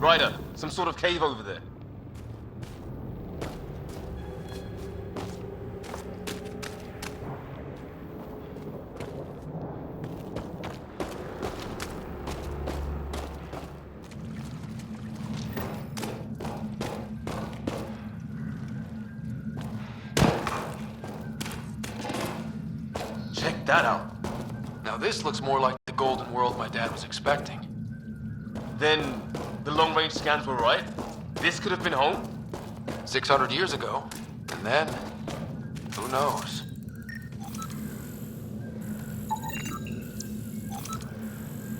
Ryder, some sort of cave over there. Check that out. Now this looks more like the golden world my dad was expecting. Then the long-range scans were right? This could have been home? 600 years ago. And then, who knows?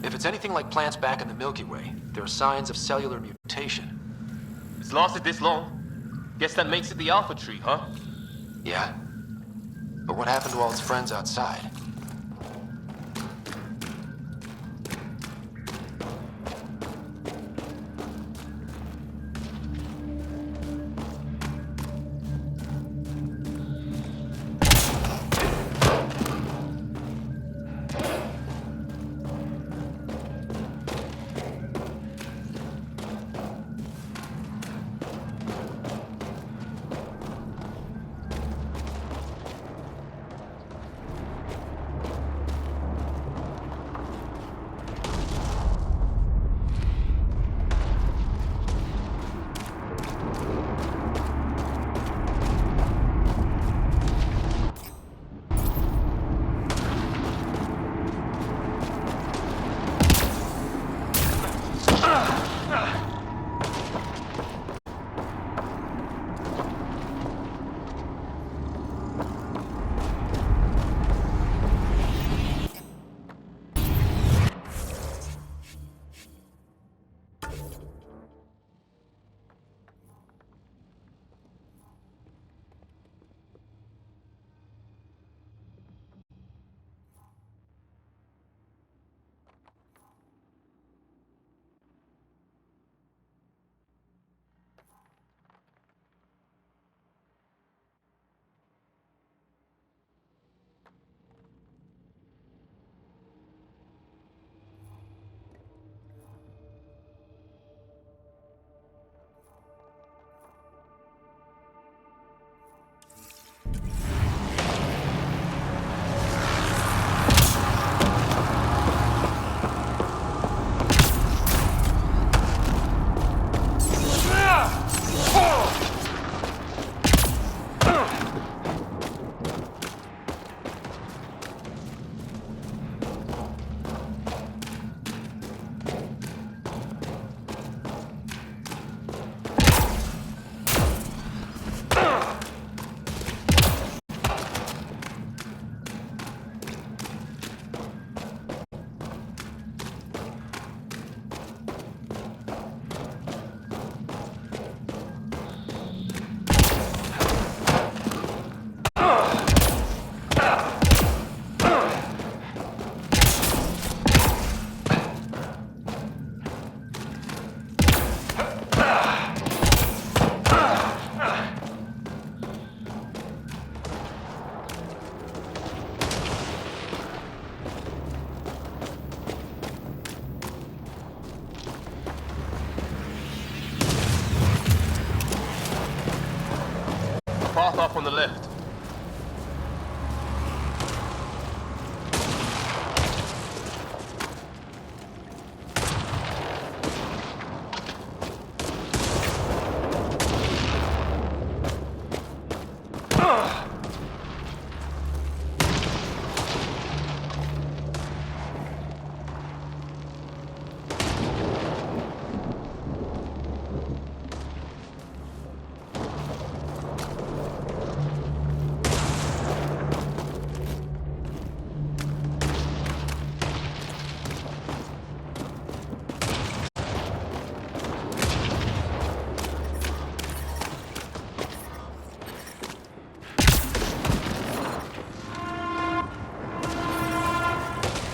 If it's anything like plants back in the Milky Way, there are signs of cellular mutation. It's lasted this long. Guess that makes it the Alpha Tree, huh? Yeah? But what happened to all its friends outside? Path up on the left.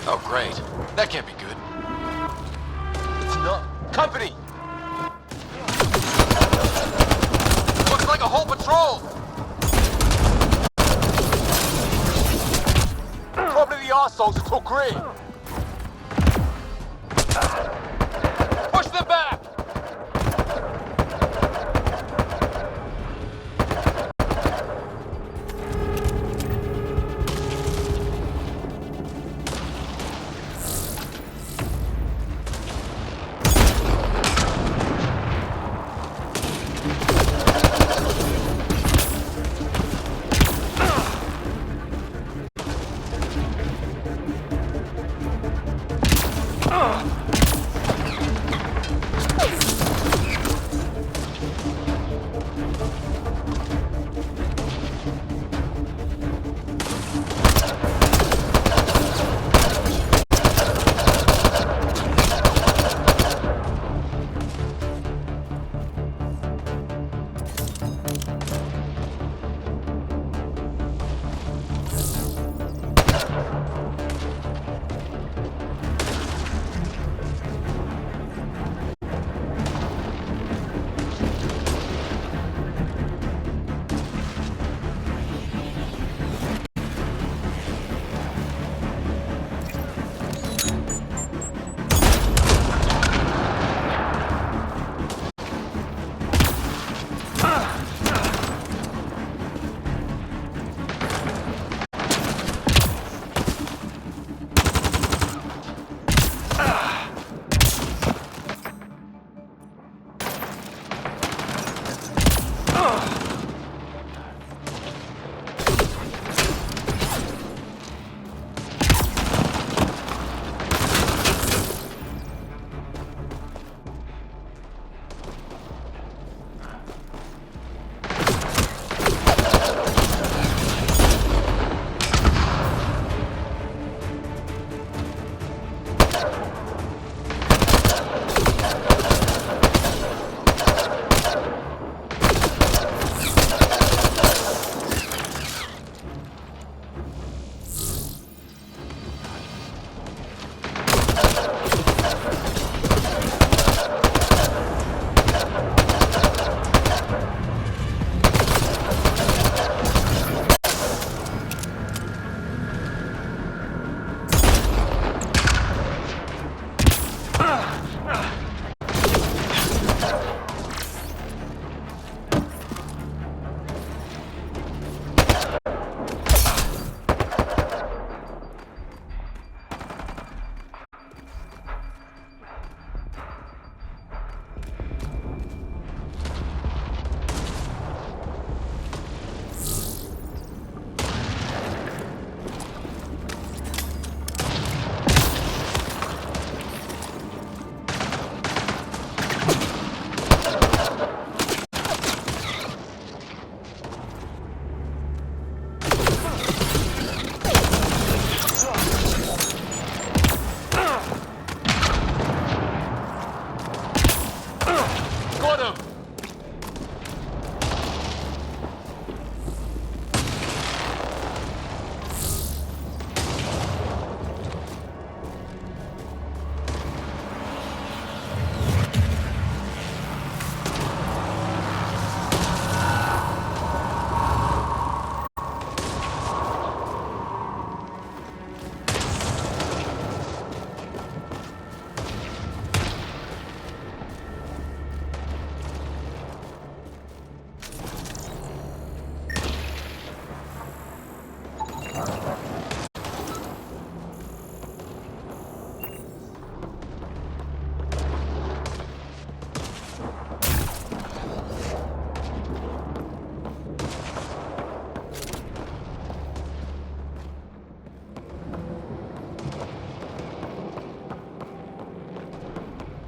Oh, great. That can't be good. It's not. Company! Looks like a whole patrol! Probably the arseholes who took green. Push them back!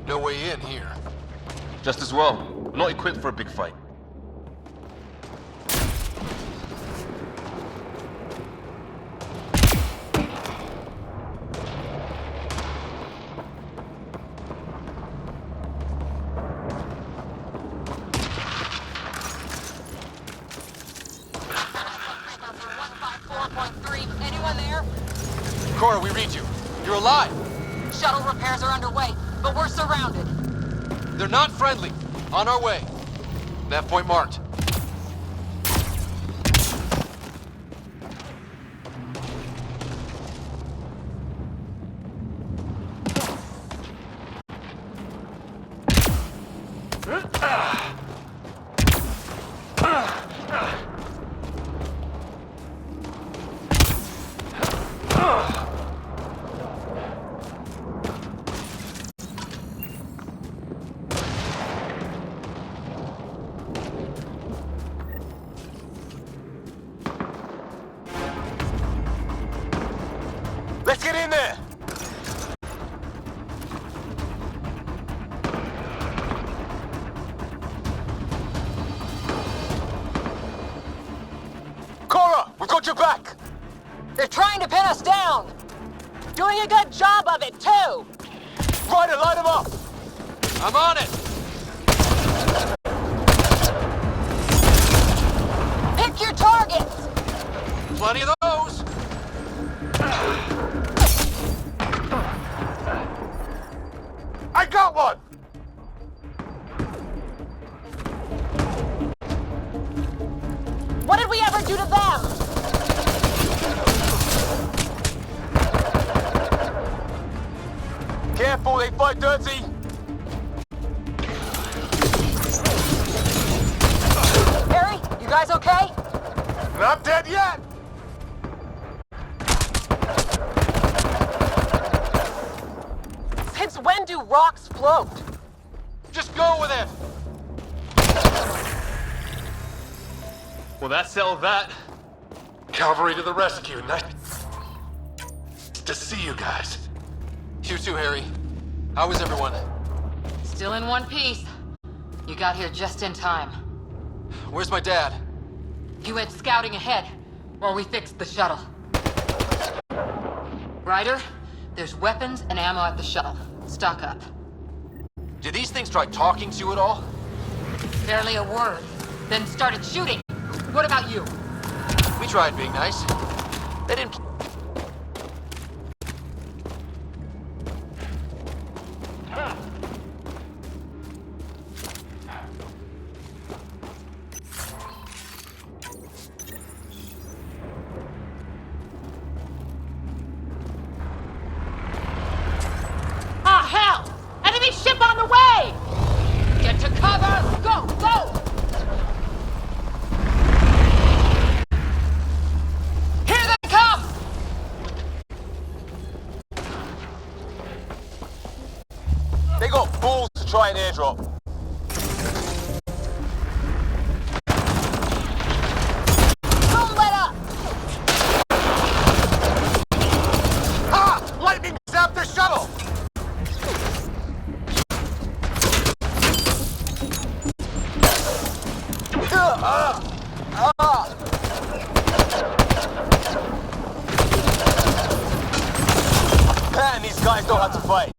No way in here. Just as well. Not equipped for a big fight. Anyone there? Cora, we read you. You're alive. Shuttle repairs are underway, but we're surrounded. They're not friendly. On our way. That point marked. They're trying to pin us down! Doing a good job of it, too! Ryder, line them up! I'm on it! Pick your targets! Plenty of those! I got one! What did we ever do to them? Careful, they fight dirty! Harry, you guys okay? Not dead yet! Since when do rocks float? Just go with it! Well, that settled that. Cavalry to the rescue. Nice to see you guys. You too, Harry. How is everyone? Still in one piece. You got here just in time. Where's my dad? He went scouting ahead while we fixed the shuttle. Ryder, there's weapons and ammo at the shuttle. Stock up. Did these things try talking to you at all? Barely a word. Then started shooting. What about you? We tried being nice. They didn't... Ah, hell! Enemy ship on the way! Get to cover! Go, go! Here they come! They got balls to try an airdrop. Don't let up! Ah! Lightning zapped the shuttle! Man, these guys know how to fight.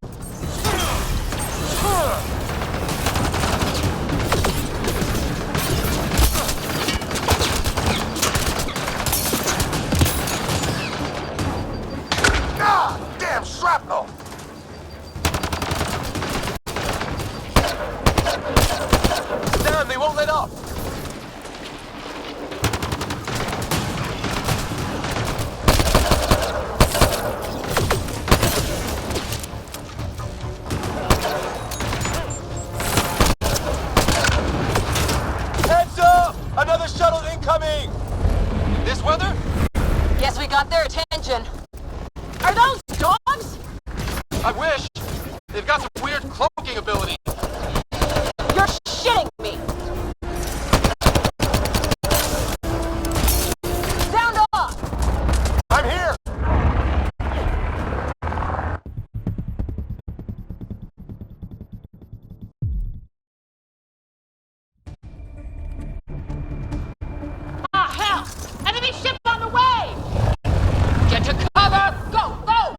Ah! Damn shrapnel! Damn, they won't let up! Heads up! Another shuttle incoming! This weather? Guess we got their attention. Are those dogs? I wish. They've got some weird cloaking ability. You're shitting me! Sound off! I'm here! Ah, hell! Enemy ship on the way! Get to cover! Go, go!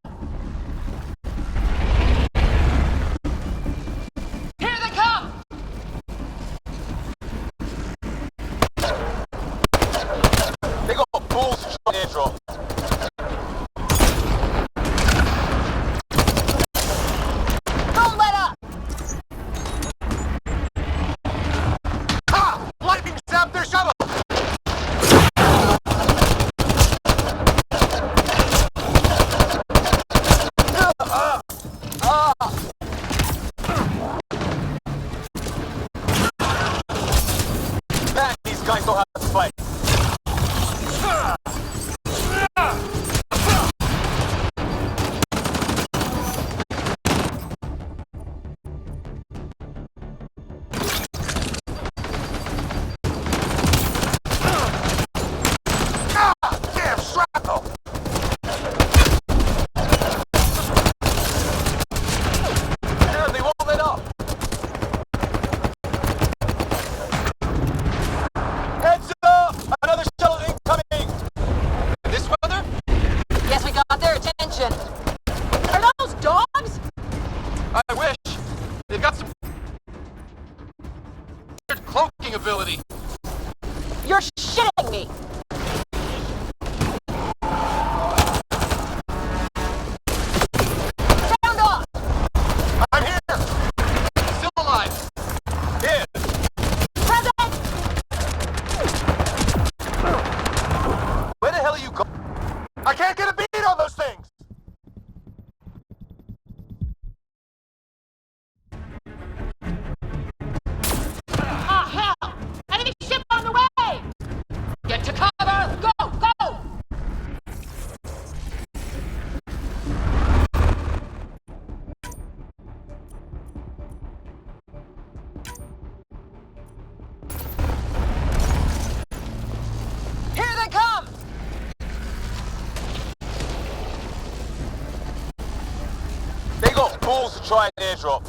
balls to try an airdrop.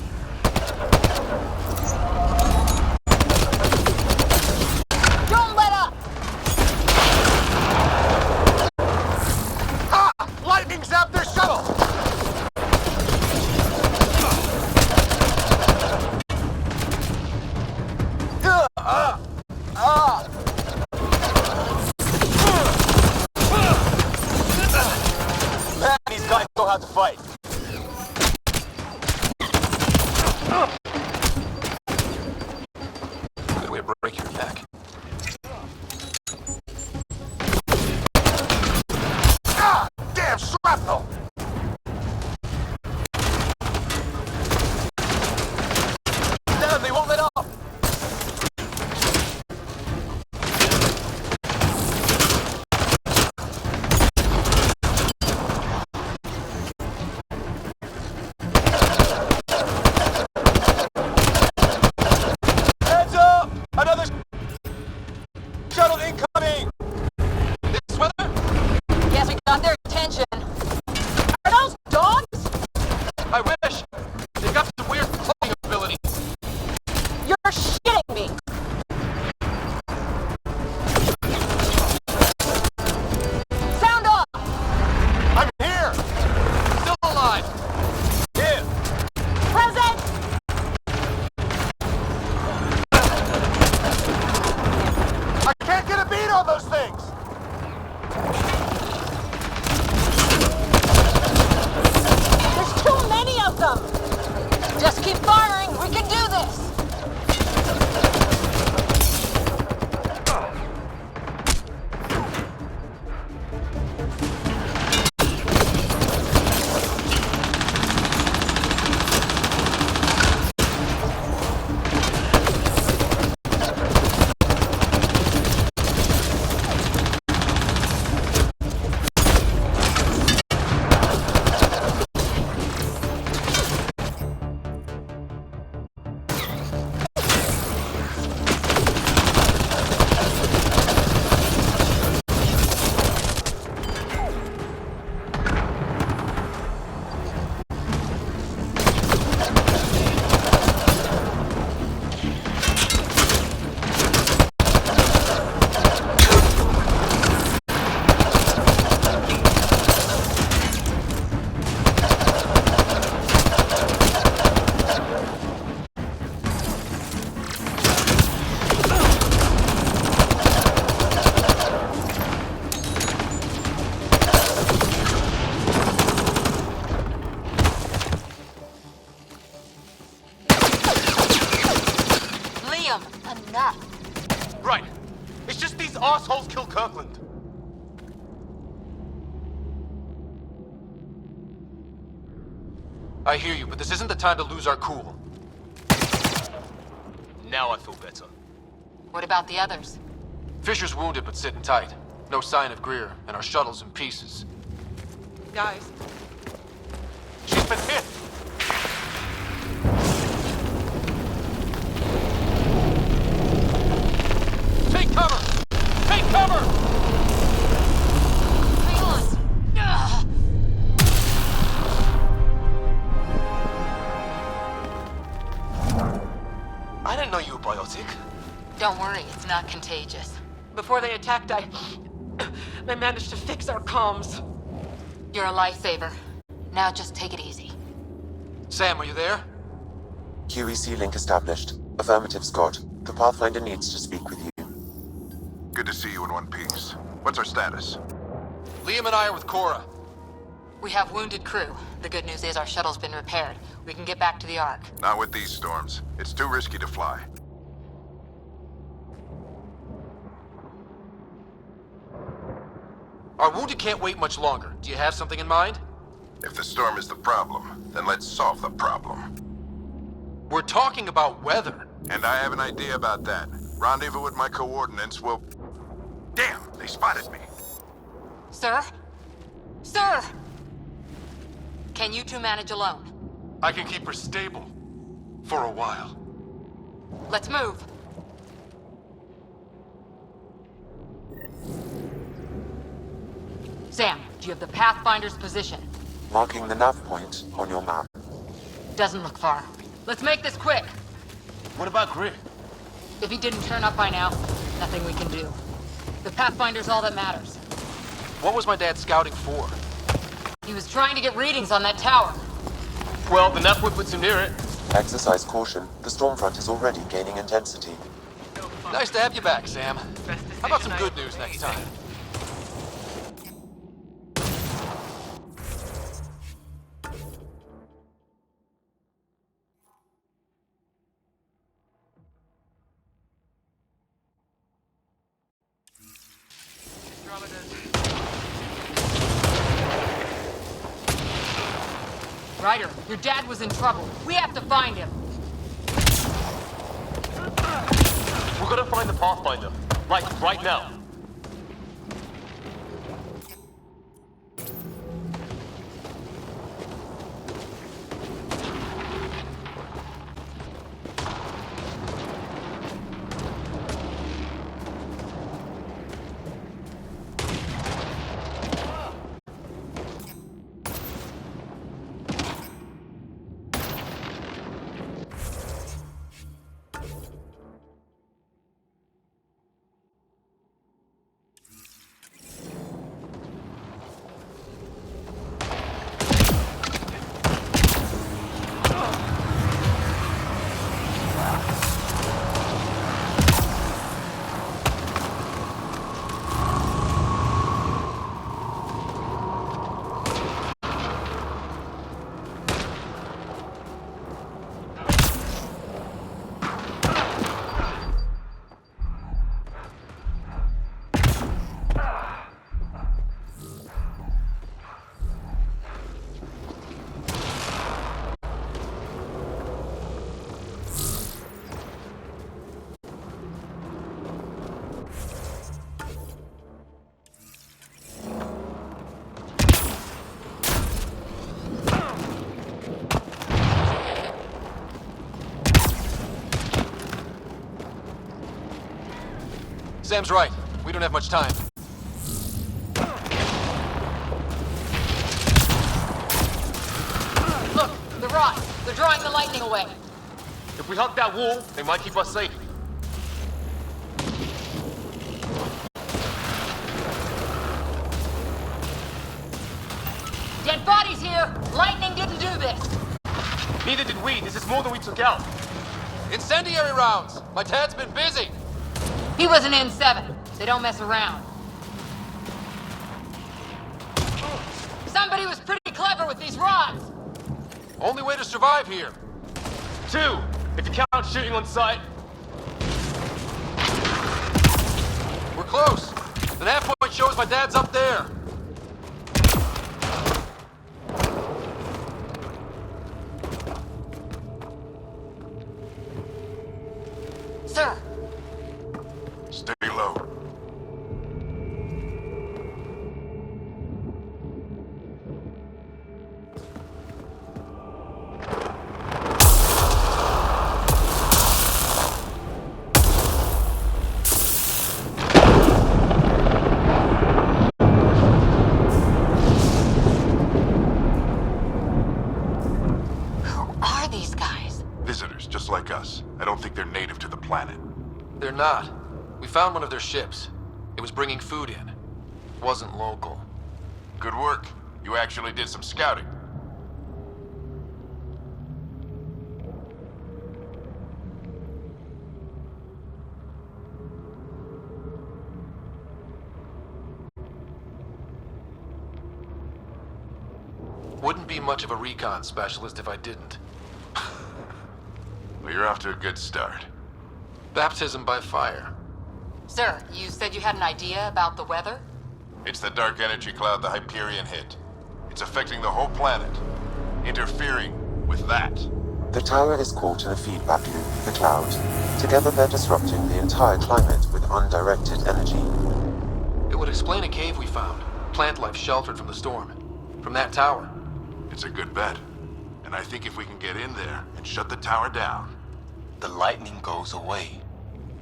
Don't let up! Ha! Lightning zapped their shuttle! Man, these guys know how to fight. Good way to break your neck. Ah! Damn shrapnel! Damn, they won't let up. Heads up! Another shuttle incoming! This weather? Guess we got their attention. Are those dogs? I wish. They've got some weird cloaking abilities. You're shitting me. Sound off! I'm here! Still alive. Here! Present! I can't get a beat on those things! There's too many of them! Just keep firing, we can do this! Liam, enough. Right. It's just these assholes kill Kirkland. I hear you, but this isn't the time to lose our cool. Now I feel better. What about the others? Fisher's wounded but sitting tight. No sign of Greer, and our shuttle's in pieces. Guys. She's been hit! Take cover! Take cover! Hang on. Ugh. I didn't know you were biotic. Don't worry, it's not contagious. Before they attacked, I managed to fix our comms. You're a lifesaver. Now just take it easy. Sam, are you there? QEC link established. Affirmative, Scott. The Pathfinder needs to speak with you. Good to see you in one piece. What's our status? Liam and I are with Cora. We have wounded crew. The good news is our shuttle's been repaired. We can get back to the Ark. Not with these storms. It's too risky to fly. Our wounded can't wait much longer. Do you have something in mind? If the storm is the problem, then let's solve the problem. We're talking about weather. And I have an idea about that. Rendezvous with my coordinates will... Damn, they spotted me. Sir? Sir! Can you two manage alone? I can keep her stable. For a while. Let's move. Sam, do you have the Pathfinder's position? Marking the nav point on your map. Doesn't look far. Let's make this quick. What about Grit? If he didn't turn up by now, nothing we can do. The Pathfinder's all that matters. What was my dad scouting for? He was trying to get readings on that tower. Well, the Napwood puts him near it. Exercise caution. The storm front is already gaining intensity. Nice to have you back, Sam. How about some good news next time? Ryder, your dad was in trouble. We have to find him. We're gonna find the Pathfinder. Like, right now. Sam's right. We don't have much time. Look, the rods. They're drawing the lightning away. If we hug that wall, they might keep us safe. Dead bodies here. Lightning didn't do this. Neither did we. This is more than we took out. Incendiary rounds! My dad's been busy! He was an N7. They don't mess around. Somebody was pretty clever with these rods. Only way to survive here. 2, if you count shooting on sight. We're close. The nav point shows my dad's up there. Sir, Stay low. who are these guys? Visitors, just like us. I don't think they're native to the planet. They're not. We found one of their ships. It was bringing food in. Wasn't local. Good work. You actually did some scouting. Wouldn't be much of a recon specialist if I didn't. Well, you're off to a good start. Baptism by fire. Sir, you said you had an idea about the weather? It's the dark energy cloud the Hyperion hit. It's affecting the whole planet. Interfering with that. The tower is caught in a feedback loop with the cloud. Together they're disrupting the entire climate with undirected energy. It would explain a cave we found. Plant life sheltered from the storm. From that tower. It's a good bet. And I think if we can get in there and shut the tower down, The lightning goes away.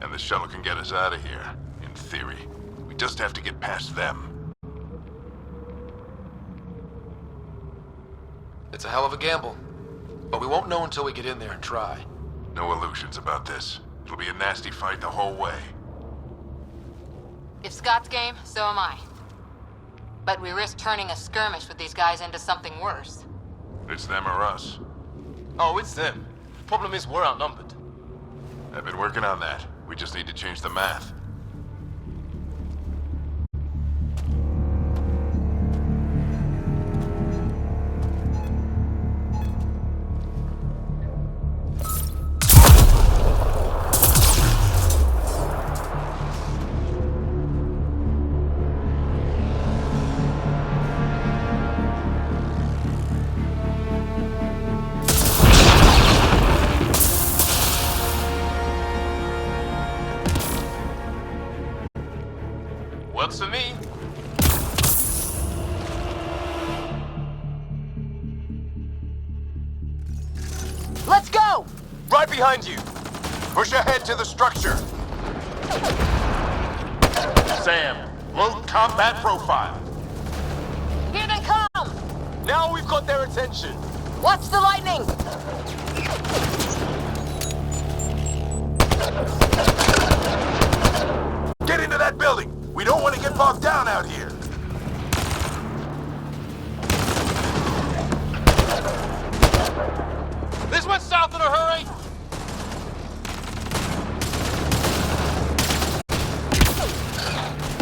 and the shuttle can get us out of here, in theory. We just have to get past them. It's a hell of a gamble. But we won't know until we get in there and try. No illusions about this. It'll be a nasty fight the whole way. If Scott's game, so am I. But we risk turning a skirmish with these guys into something worse. It's them or us. Oh, it's them. Problem is, we're outnumbered. I've been working on that. We just need to change the math. Works for me. Let's go! Right behind you! Push ahead to the structure! Sam, load combat profile. Here they come! Now we've got their attention. Watch the lightning! Get into that building! We don't want to get bogged down out here! This went south in a hurry.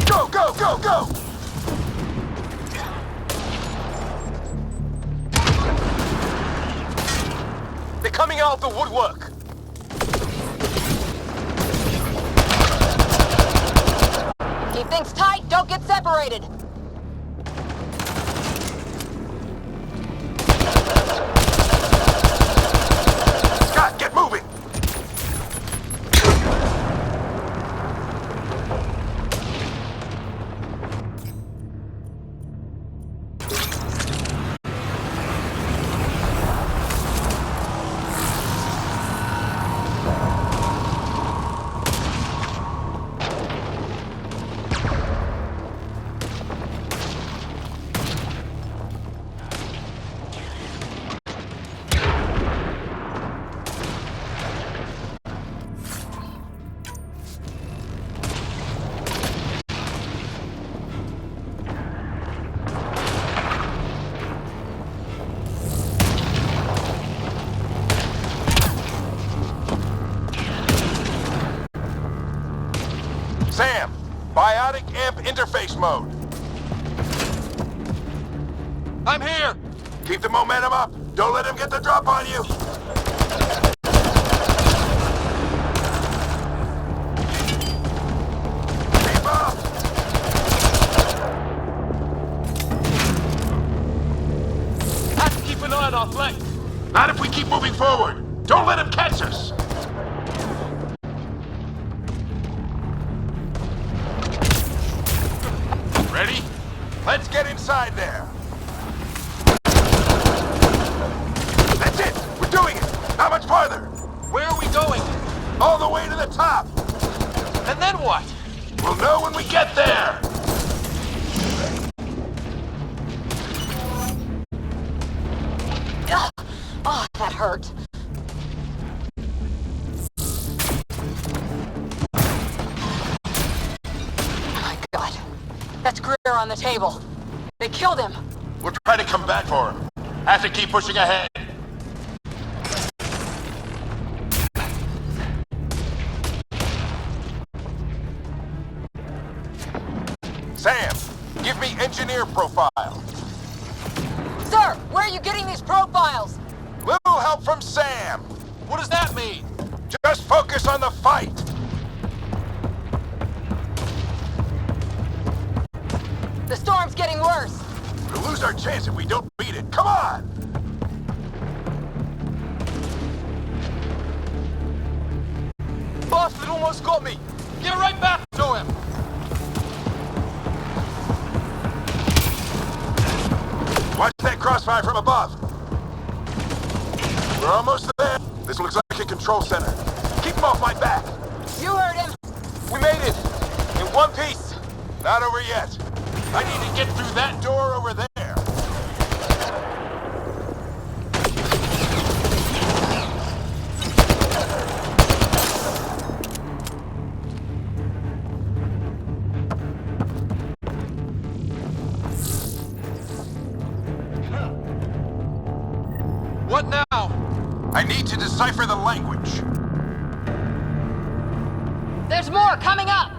Go, go, go, go! They're coming out of the woodwork. Keep things tight, don't get separated! Scott, get moving! Sam, biotic amp interface mode. I'm here. Keep the momentum up. Don't let him get the drop on you. Keep up. Have to keep an eye on our flank. Not if we keep moving forward. Don't let him catch us. Ready? Let's get inside there. That's it! We're doing it! How much farther? Where are we going? All the way to the top! And then what? We'll know when we get there! Ugh. Oh, that hurt. Oh my God. That's Greer on the table. They killed him. We'll try to come back for him. Have to keep pushing ahead. Sam, give me engineer profile. Sir, where are you getting these profiles? Little help from Sam. What does that mean? Just focus on the fight. The storm's getting worse. We'll lose our chance if we don't beat it. Come on! Bastard almost got me. Get right back to him. Watch that crossfire from above. We're almost there. This looks like a control center. Keep him off my back. You heard him. We made it. In one piece. Not over yet. I need to get through that door over there. What now? I need to decipher the language. There's more coming up!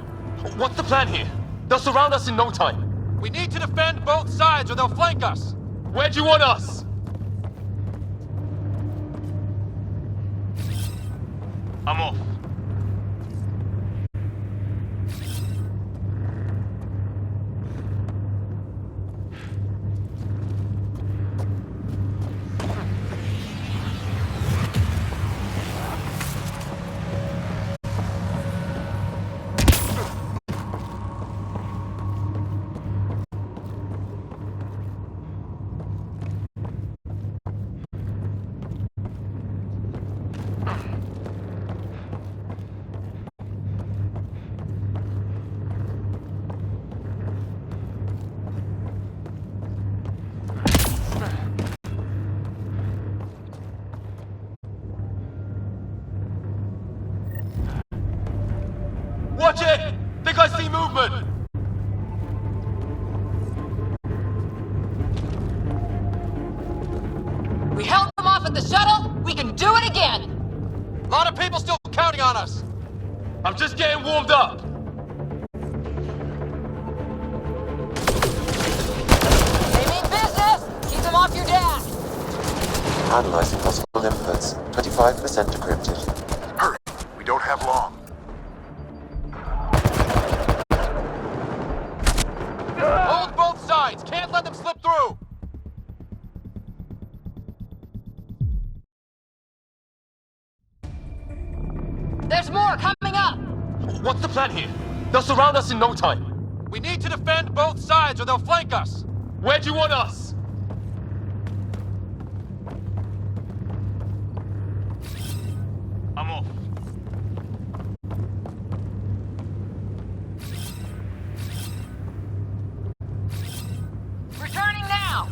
What's the plan here? They'll surround us in no time. We need to defend both sides or they'll flank us. Where do you want us? I'm off. Watch it! Think I see movement! We held them off at the shuttle, we can do it again! A lot of people still counting on us. I'm just getting warmed up! They mean business! Keep them off your dad! Analyzing possible inputs. 25% decrypted. Hurry, we don't have long. Hold both sides. Can't let them slip through. There's more coming up! What's the plan here? They'll surround us in no time. We need to defend both sides or they'll flank us. Where do you want us? I'm off. Returning now!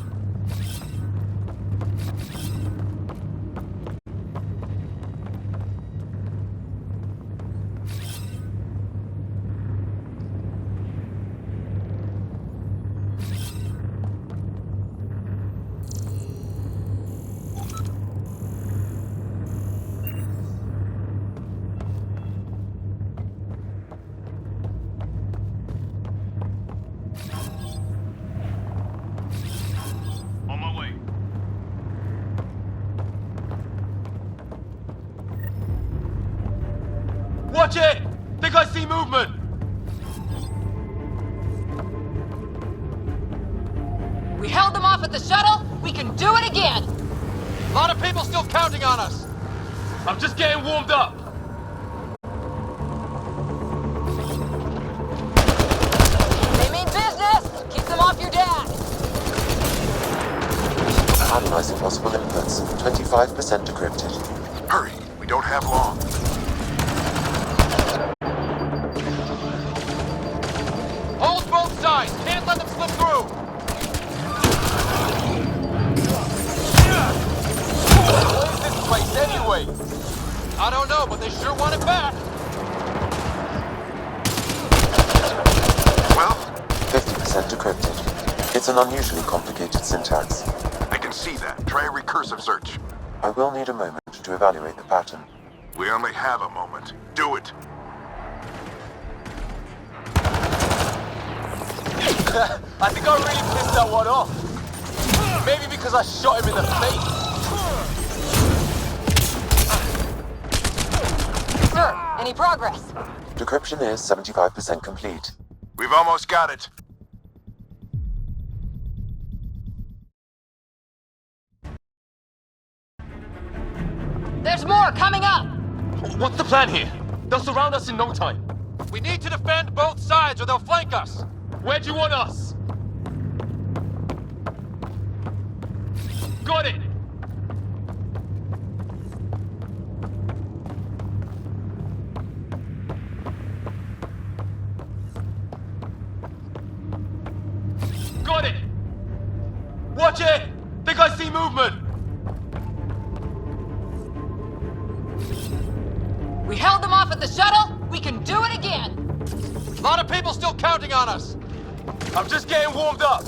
On my way. Watch it! Think I see movement! We held them off at the shuttle, we can do it again! A lot of people still counting on us. I'm just getting warmed up! They mean business! Keep them off your dad! Analyzing possible inputs. 25% decrypted. Hurry, we don't have long. Hold both sides. Can't let them slip through. What is this place anyway? I don't know, but they sure want it back. Well, 50% decrypted. It's an unusually complicated syntax. I can see that. Try a recursive search. I will need a moment to evaluate the pattern. We only have a moment. Do it. I think I really pissed that one off. Maybe because I shot him in the face. Sir, any progress? Decryption is 75% complete. We've almost got it. There's more coming up! What's the plan here? They'll surround us in no time. We need to defend both sides or they'll flank us. Where do you want us? Got it! Got it! Watch it! Think I see movement! We held them off at the shuttle, we can do it again! A lot of people still counting on us. I'm just getting warmed up.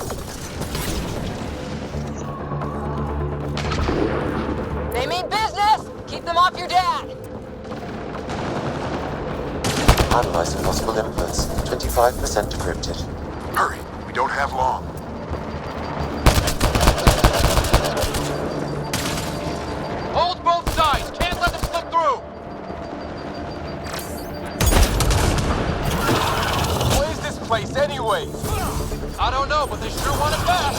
Analyzing possible inputs. 25% decrypted. Hurry, we don't have long. Hold both sides! Can't let them slip through! What is this place anyway? I don't know, but they sure want it back!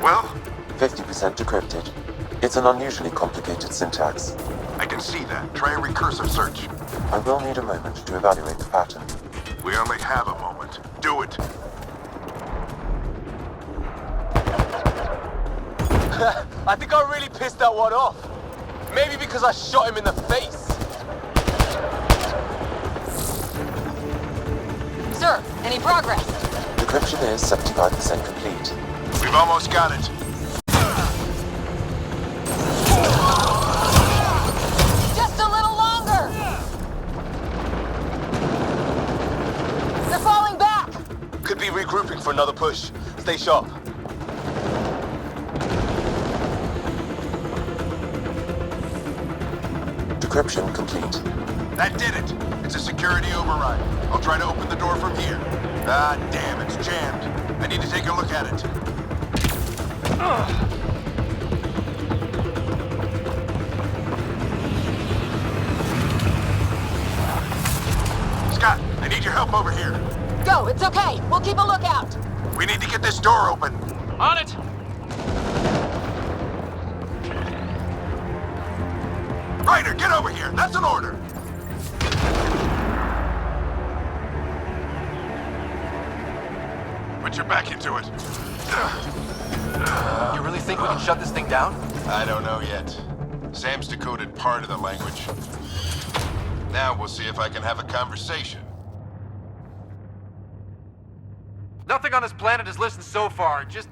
Well, 50% decrypted. It's an unusually complicated syntax. I can see that. Try a recursive search. I will need a moment to evaluate the pattern. We only have a moment. Do it. I think I really pissed that one off. Maybe because I shot him in the face. Sir, any progress? Decryption is 75% complete. We've almost got it. Just a little longer! They're falling back! Could be regrouping for another push. Stay sharp. Decryption complete. That did it. It's a security override. I'll try to open the door from here. Ah, damn, it's jammed. I need to take a look at it. Scott, I need your help over here. Go, it's okay. We'll keep a lookout. We need to get this door open. On it! Ryder, get over here. That's an order. Put your back into it. You really think we can shut this thing down? I don't know yet. Sam's decoded part of the language. Now we'll see if I can have a conversation. Nothing on this planet has listened so far. Just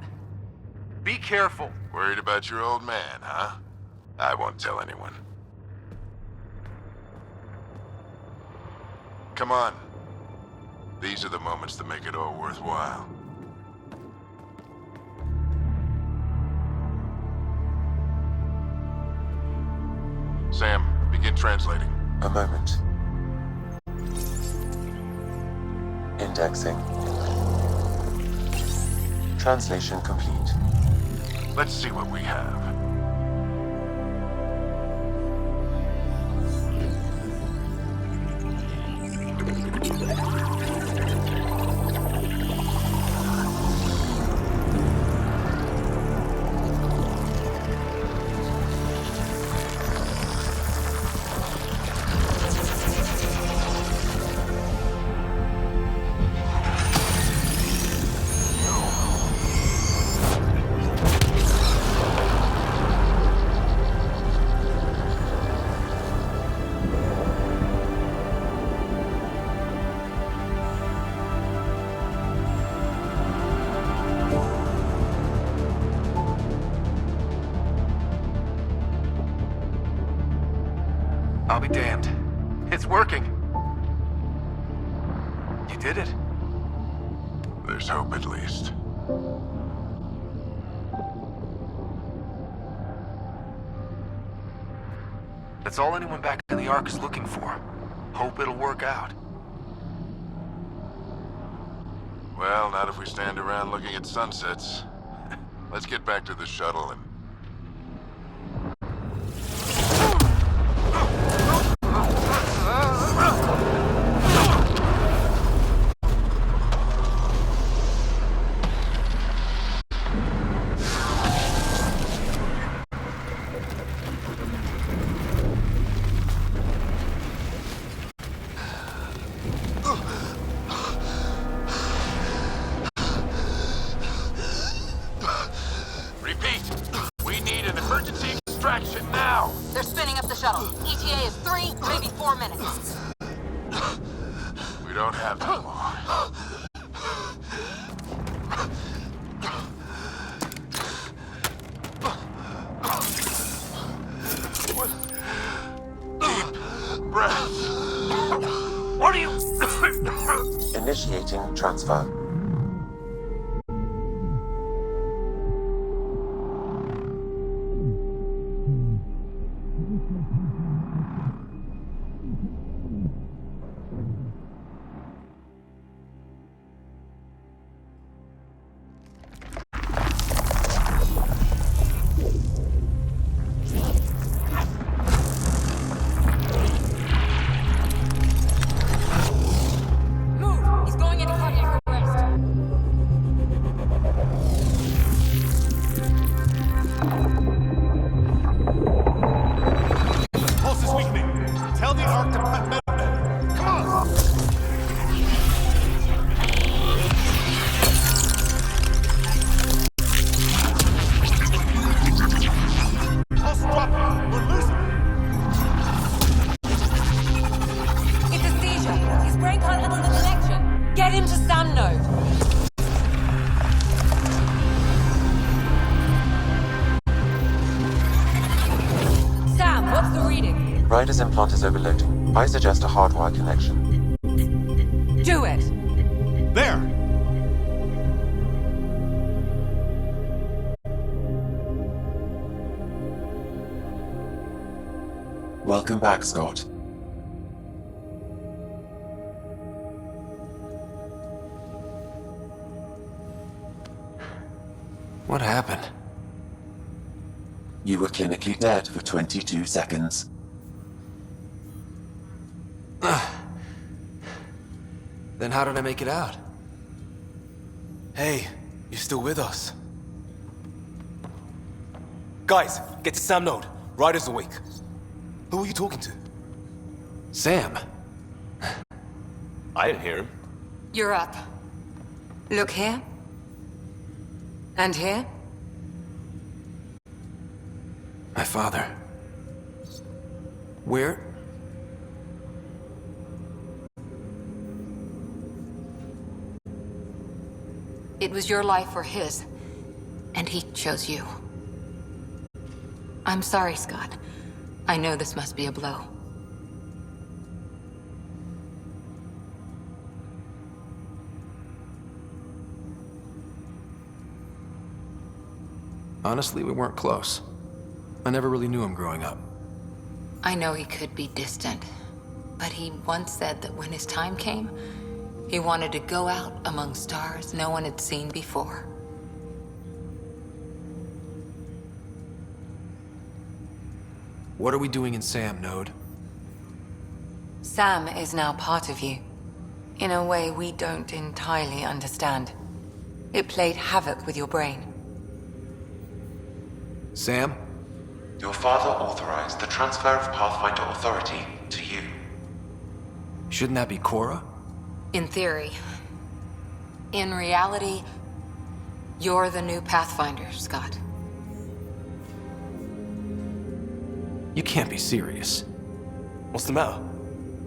be careful. Worried about your old man, huh? I won't tell anyone. Come on. These are the moments that make it all worthwhile. Sam, begin translating. A moment. Indexing. Translation complete. Let's see what we have. I'll be damned. It's working. You did it. There's hope at least. That's all anyone back in the Ark is looking for. Hope it'll work out. Well, not if we stand around looking at sunsets. Let's get back to the shuttle and... Repeat! We need an emergency extraction now! They're spinning up the shuttle. ETA is 3, maybe 4 minutes. We don't have that long. Deep breaths. What are you... Initiating transfer. Ryder's implant is overloading. I suggest a hardwire connection. Do it! There! Welcome back, Scott. What happened? You were clinically dead for 22 seconds. Then how did I make it out? Hey, you're still with us. Guys, get to Sam Node. Ryder's awake. Who are you talking to? Sam. I didn't hear him. You're up. Look here. And here. My father. Where? It was your life or his, and he chose you. I'm sorry, Scott. I know this must be a blow. Honestly, we weren't close. I never really knew him growing up. I know he could be distant, but he once said that when his time came, he wanted to go out among stars no one had seen before. What are we doing in Sam, Node? Sam is now part of you. In a way we don't entirely understand. It played havoc with your brain. Sam? Your father authorized the transfer of Pathfinder authority to you. Shouldn't that be Cora? In theory. In reality, you're the new Pathfinder, Scott. You can't be serious. What's the matter?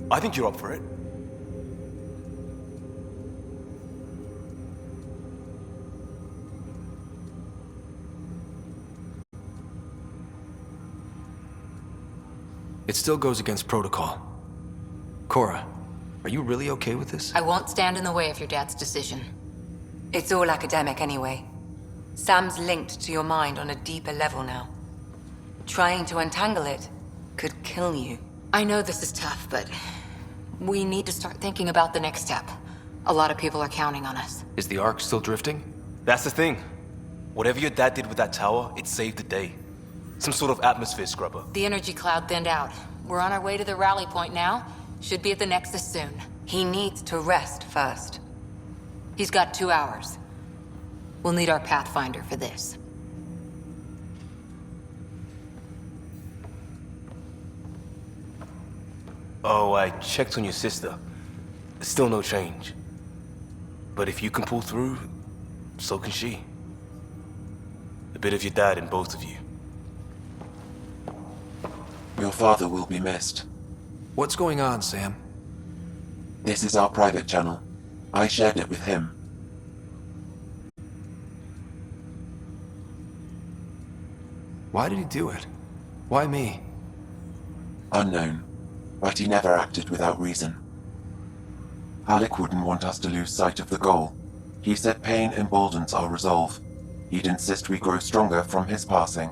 I think you're up for it. It still goes against protocol. Cora, are you really okay with this? I won't stand in the way of your dad's decision. It's all academic anyway. Sam's linked to your mind on a deeper level now. Trying to untangle it could kill you. I know this is tough, but we need to start thinking about the next step. A lot of people are counting on us. Is the Ark still drifting? That's the thing. Whatever your dad did with that tower, it saved the day. Some sort of atmosphere scrubber. The energy cloud thinned out. We're on our way to the rally point now. Should be at the Nexus soon. He needs to rest first. He's got 2 hours. We'll need our Pathfinder for this. Oh, I checked on your sister. Still no change. But if you can pull through, so can she. A bit of your dad in both of you. Your father will be missed. What's going on, Sam? This is our private channel. I shared it with him. Why did he do it? Why me? Unknown, but he never acted without reason. Alec wouldn't want us to lose sight of the goal. He said pain emboldens our resolve. He'd insist we grow stronger from his passing.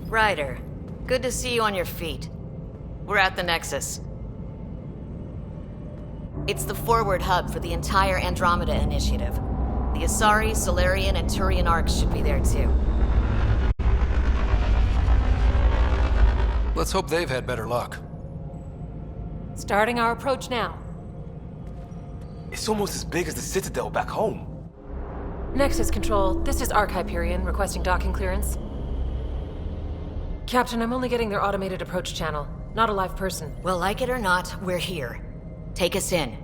Ryder, good to see you on your feet. We're at the Nexus. It's the forward hub for the entire Andromeda initiative. The Asari, Solarian, and Turian arcs should be there too. Let's hope they've had better luck. Starting our approach now. It's almost as big as the Citadel back home. Nexus Control, this is Arc Hyperion requesting docking clearance. Captain, I'm only getting their automated approach channel, not a live person. Well, like it or not, we're here. Take us in.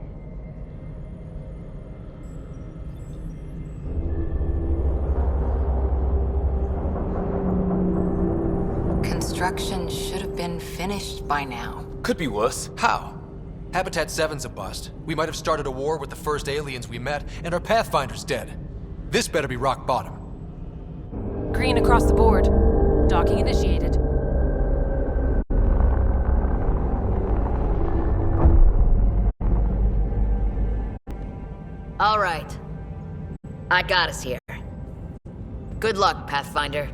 Construction should have been finished by now. Could be worse. How? Habitat 7's a bust. We might have started a war with the first aliens we met, and our Pathfinder's dead. This better be rock bottom. Green across the board. Docking initiated. All right. I got us here. Good luck, Pathfinder.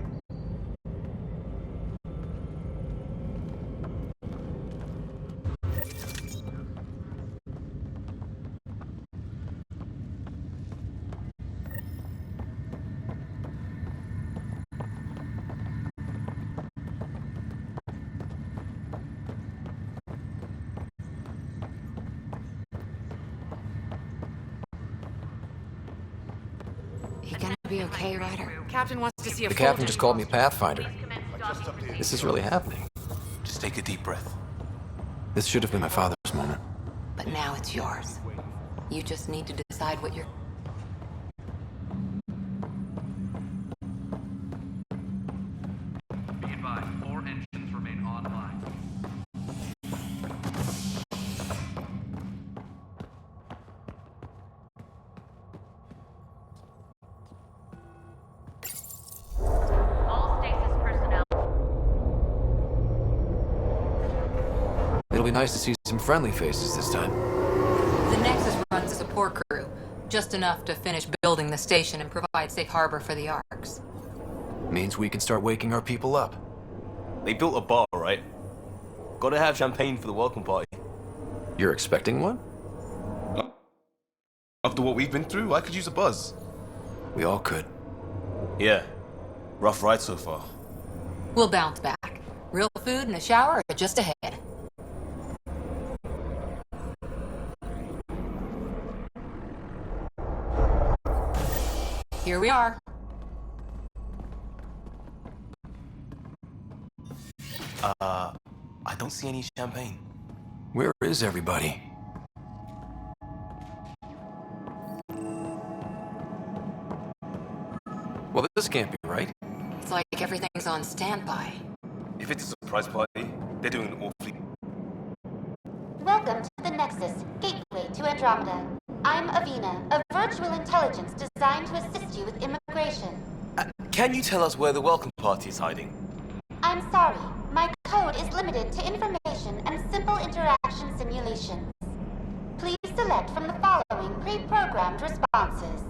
You gonna be okay, Ryder? Captain wants to see a The captain just called me Pathfinder. This is really happening. Just take a deep breath. This should have been my father's moment. But now it's yours. You just need to decide what you're... Be advised, 4 engines remain online. All stasis personnel. It'll be nice to see some friendly faces this time. The Nexus runs a support crew. Just enough to finish building the station and provide safe harbor for the arcs. Means we can start waking our people up. They built a bar, right? Gotta have champagne for the welcome party. You're expecting one? After what we've been through, I could use a buzz. We all could. Yeah. Rough ride so far. We'll bounce back. Real food and a shower are just ahead. Here we are. I don't see any champagne. Where is everybody? Well, this can't be right. It's like everything's on standby. If it's a surprise party, they're doing it awfully. Welcome to the Nexus, gateway to Andromeda. I'm Avina, a virtual intelligence designed to assist you with immigration. Can you tell us where the welcome party is hiding? I'm sorry, my code is limited to information and simple interaction simulations. Please select from the following pre-programmed responses.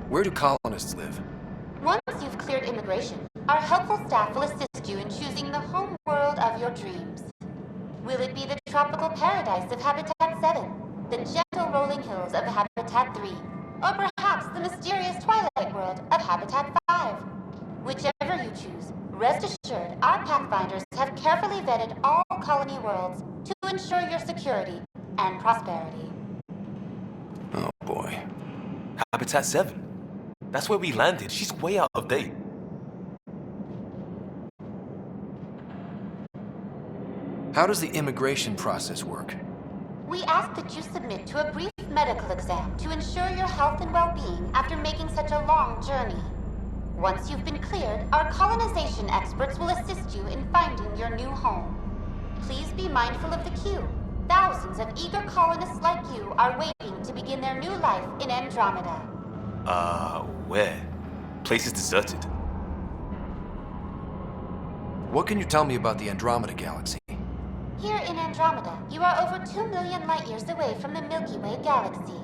Where do colonists live? Once you've cleared immigration, our helpful staff will assist you in choosing the home world of your dreams. Will it be the tropical paradise of Habitat 7, the gentle rolling hills of Habitat 3, or perhaps the mysterious twilight world of Habitat 5? Whichever you choose, rest assured our Pathfinders have carefully vetted all colony worlds to ensure your security and prosperity. Oh boy. Habitat 7. That's where we landed. She's way out of date. How does the immigration process work? We ask that you submit to a brief medical exam to ensure your health and well-being after making such a long journey. Once you've been cleared, our colonization experts will assist you in finding your new home. Please be mindful of the queue. Thousands of eager colonists like you are waiting to begin their new life in Andromeda. Where? Place is deserted. What can you tell me about the Andromeda Galaxy? Here in Andromeda, you are over 2 million light years away from the Milky Way galaxy.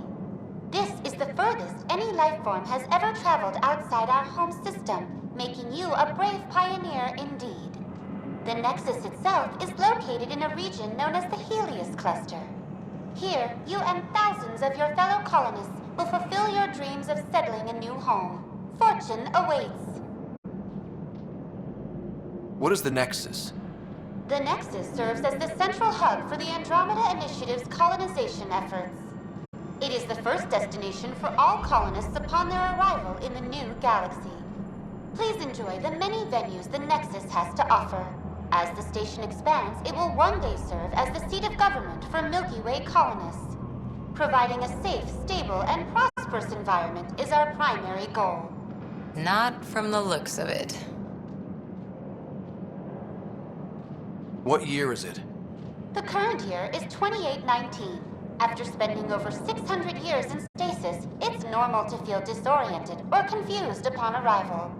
This is the furthest any life form has ever traveled outside our home system, making you a brave pioneer indeed. The Nexus itself is located in a region known as the Helios Cluster. Here, you and thousands of your fellow colonists will fulfill your dreams of settling a new home. Fortune awaits. What is the Nexus? The Nexus serves as the central hub for the Andromeda Initiative's colonization efforts. It is the first destination for all colonists upon their arrival in the new galaxy. Please enjoy the many venues the Nexus has to offer. As the station expands, it will one day serve as the seat of government for Milky Way colonists. Providing a safe, stable, and prosperous environment is our primary goal. Not from the looks of it. What year is it? The current year is 2819. After spending over 600 years in stasis, it's normal to feel disoriented or confused upon arrival.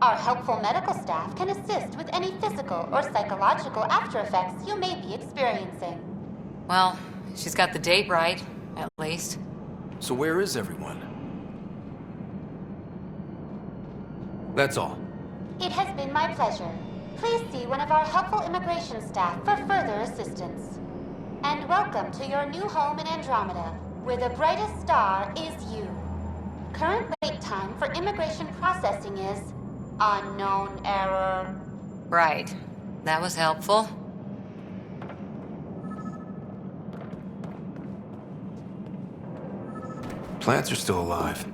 Our helpful medical staff can assist with any physical or psychological after effects you may be experiencing. Well, she's got the date right, at least. So where is everyone? That's all. It has been my pleasure. Please see one of our helpful immigration staff for further assistance. And welcome to your new home in Andromeda, where the brightest star is you. Current wait time for immigration processing is unknown error. Right. That was helpful. Plants are still alive.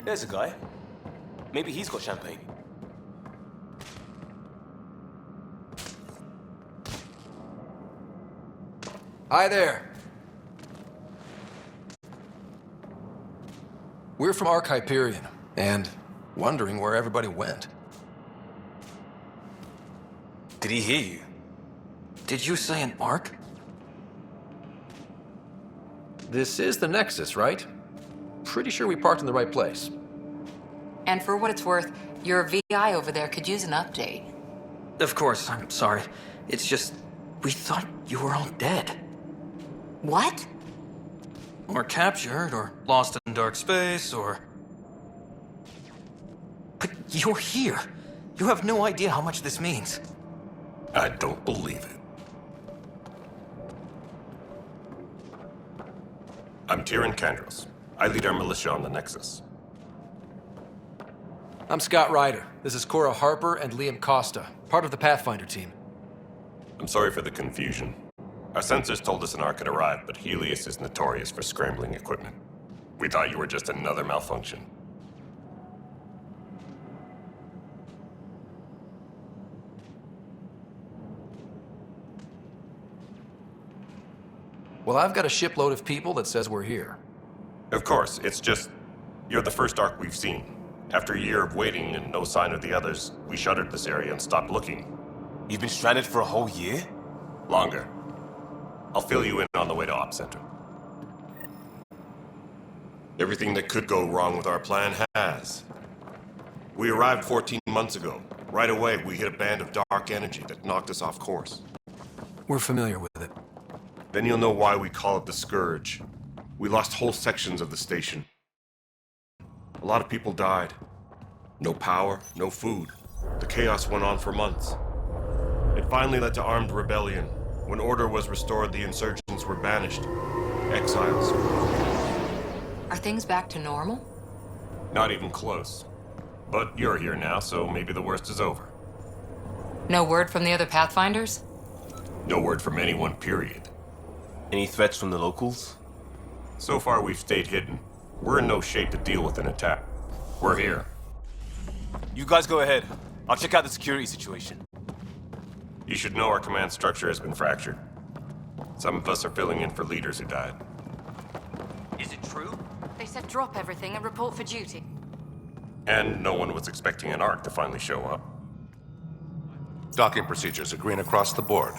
There's a guy. Maybe he's got champagne. Hi there. We're from Hyperion, and wondering where everybody went. Did he hear you? Did you say an Ark? This is the Nexus, right? Pretty sure we parked in the right place. And for what it's worth, your VI over there could use an update. Of course, I'm sorry. It's just, we thought you were all dead. What? Or captured, or lost in dark space, or... But you're here. You have no idea how much this means. I don't believe it. I'm Tyrion Kandros. I lead our militia on the Nexus. I'm Scott Ryder. This is Cora Harper and Liam Costa, part of the Pathfinder team. I'm sorry for the confusion. Our sensors told us an Ark had arrived, but Helios is notorious for scrambling equipment. We thought you were just another malfunction. Well, I've got a shipload of people that says we're here. Of course, it's just, you're the first Ark we've seen. After a year of waiting and no sign of the others, we shuttered this area and stopped looking. You've been stranded for a whole year? Longer. I'll fill you in on the way to Op Center. Everything that could go wrong with our plan has. We arrived 14 months ago. Right away, we hit a band of dark energy that knocked us off course. We're familiar with it. Then you'll know why we call it the Scourge. We lost whole sections of the station. A lot of people died. No power, no food. The chaos went on for months. It finally led to armed rebellion. When order was restored, the insurgents were banished. Exiles. Are things back to normal? Not even close. But you're here now, so maybe the worst is over. No word from the other Pathfinders? No word from anyone, period. Any threats from the locals? So far, we've stayed hidden. We're in no shape to deal with an attack. We're here. You guys go ahead. I'll check out the security situation. You should know our command structure has been fractured. Some of us are filling in for leaders who died. Is it true? They said drop everything and report for duty. And no one was expecting an Ark to finally show up. Docking procedures are green across the board.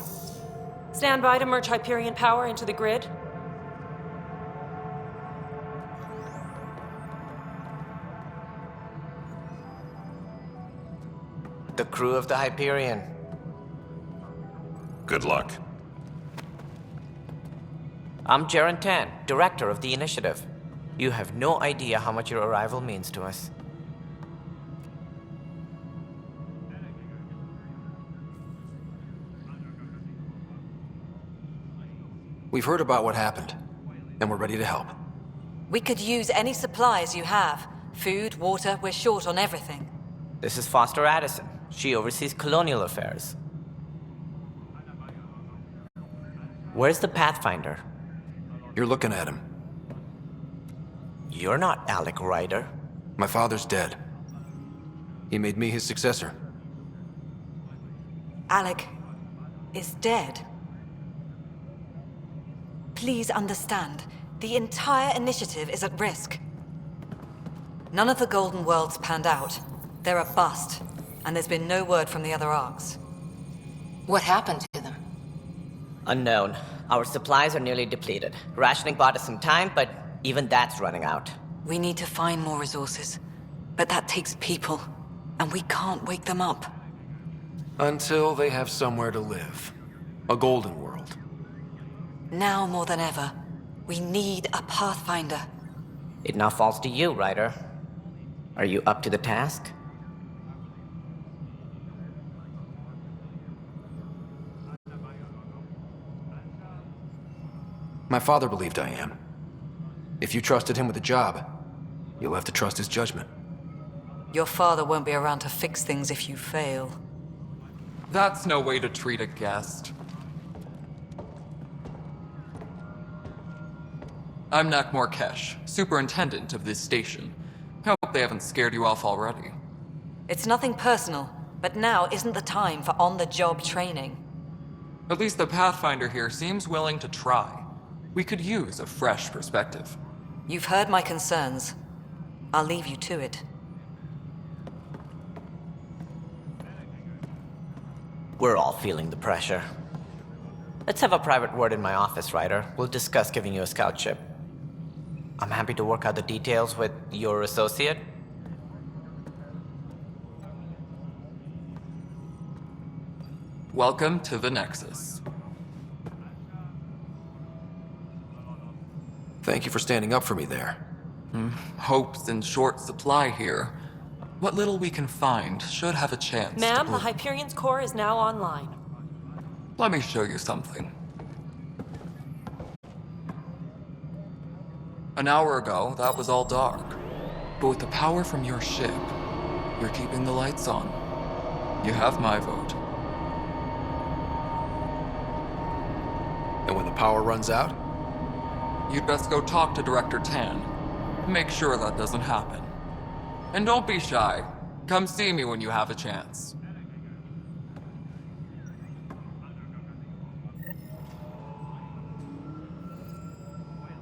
Stand by to merge Hyperion power into the grid. The crew of the Hyperion. Good luck. I'm Jaren Tan, director of the initiative. You have no idea how much your arrival means to us. We've heard about what happened, and we're ready to help. We could use any supplies you have. Food, water, we're short on everything. This is Foster Addison. She oversees colonial affairs. Where's the Pathfinder? You're looking at him. You're not Alec Ryder. My father's dead. He made me his successor. Alec is dead. Please understand, the entire initiative is at risk. None of the Golden Worlds panned out. They're a bust, and there's been no word from the other arcs. What happened to them? Unknown. Our supplies are nearly depleted. Rationing bought us some time, but even that's running out. We need to find more resources, but that takes people, and we can't wake them up. Until they have somewhere to live. A golden world. Now more than ever, we need a Pathfinder. It now falls to you, Ryder. Are you up to the task? My father believed I am. If you trusted him with the job, you'll have to trust his judgment. Your father won't be around to fix things if you fail. That's no way to treat a guest. I'm Nak Morkesh, superintendent of this station. Hope they haven't scared you off already. It's nothing personal, but now isn't the time for on-the-job training. At least the Pathfinder here seems willing to try. We could use a fresh perspective. You've heard my concerns. I'll leave you to it. We're all feeling the pressure. Let's have a private word in my office, Ryder. We'll discuss giving you a scout ship. I'm happy to work out the details with your associate. Welcome to the Nexus. Thank you for standing up for me there. Hope's in short supply here. What little we can find should have a chance. Ma'am, the Hyperion's core is now online. Let me show you something. An hour ago, that was all dark. But with the power from your ship, you're keeping the lights on. You have my vote. And when the power runs out? You'd best go talk to Director Tan. Make sure that doesn't happen. And don't be shy. Come see me when you have a chance.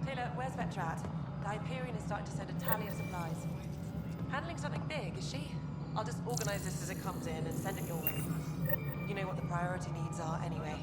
Pela, where's Vetra at? The Hyperion is starting to send a tally of supplies. Handling something big, is she? I'll just organize this as it comes in and send it your way. You know what the priority needs are anyway.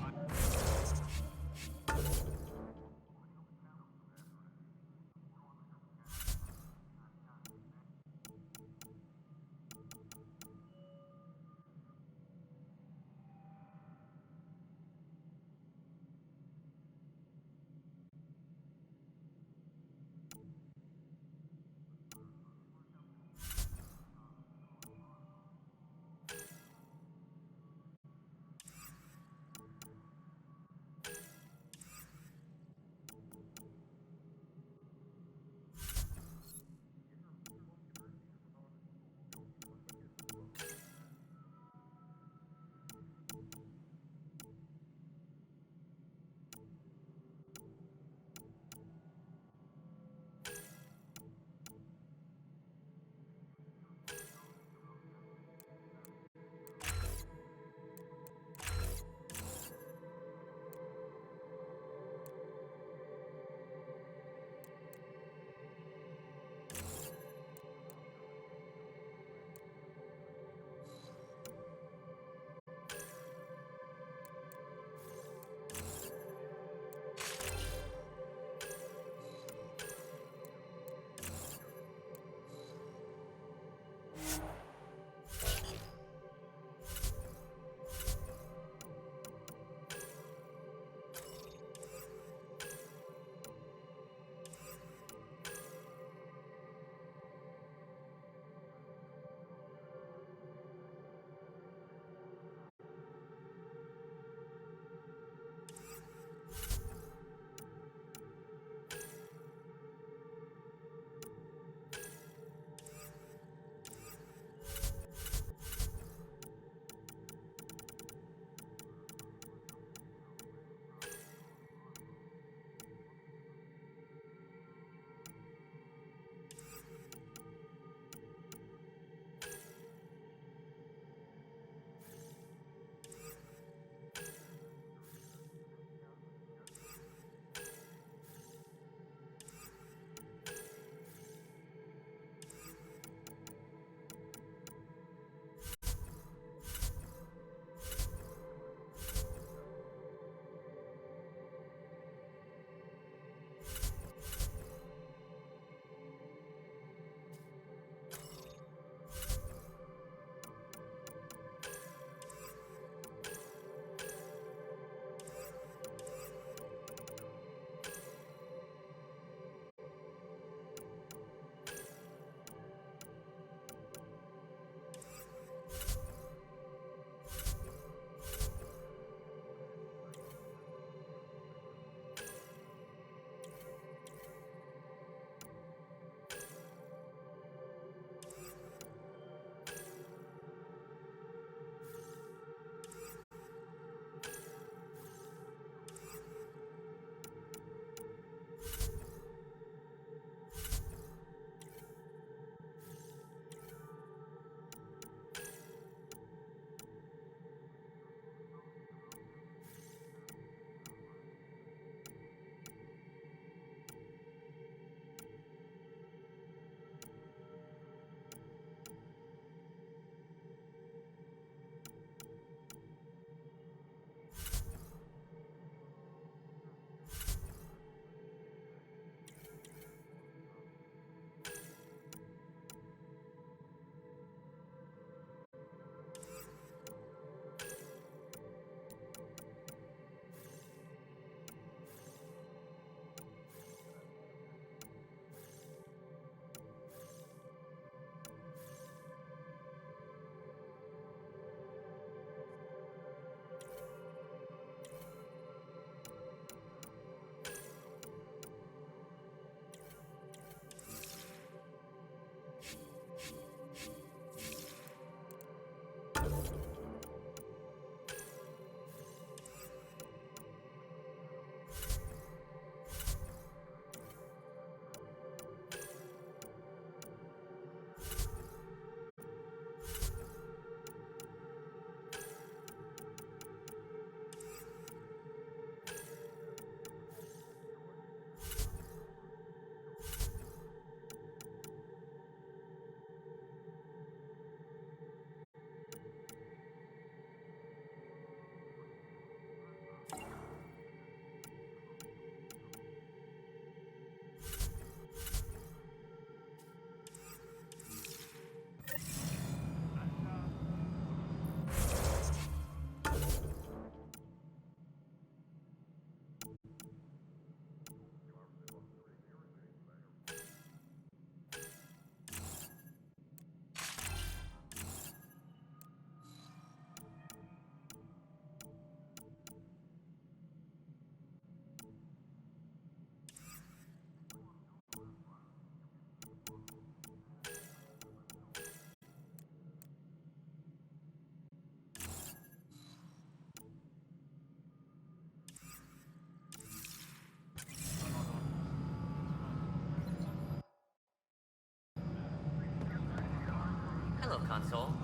Hello, Console.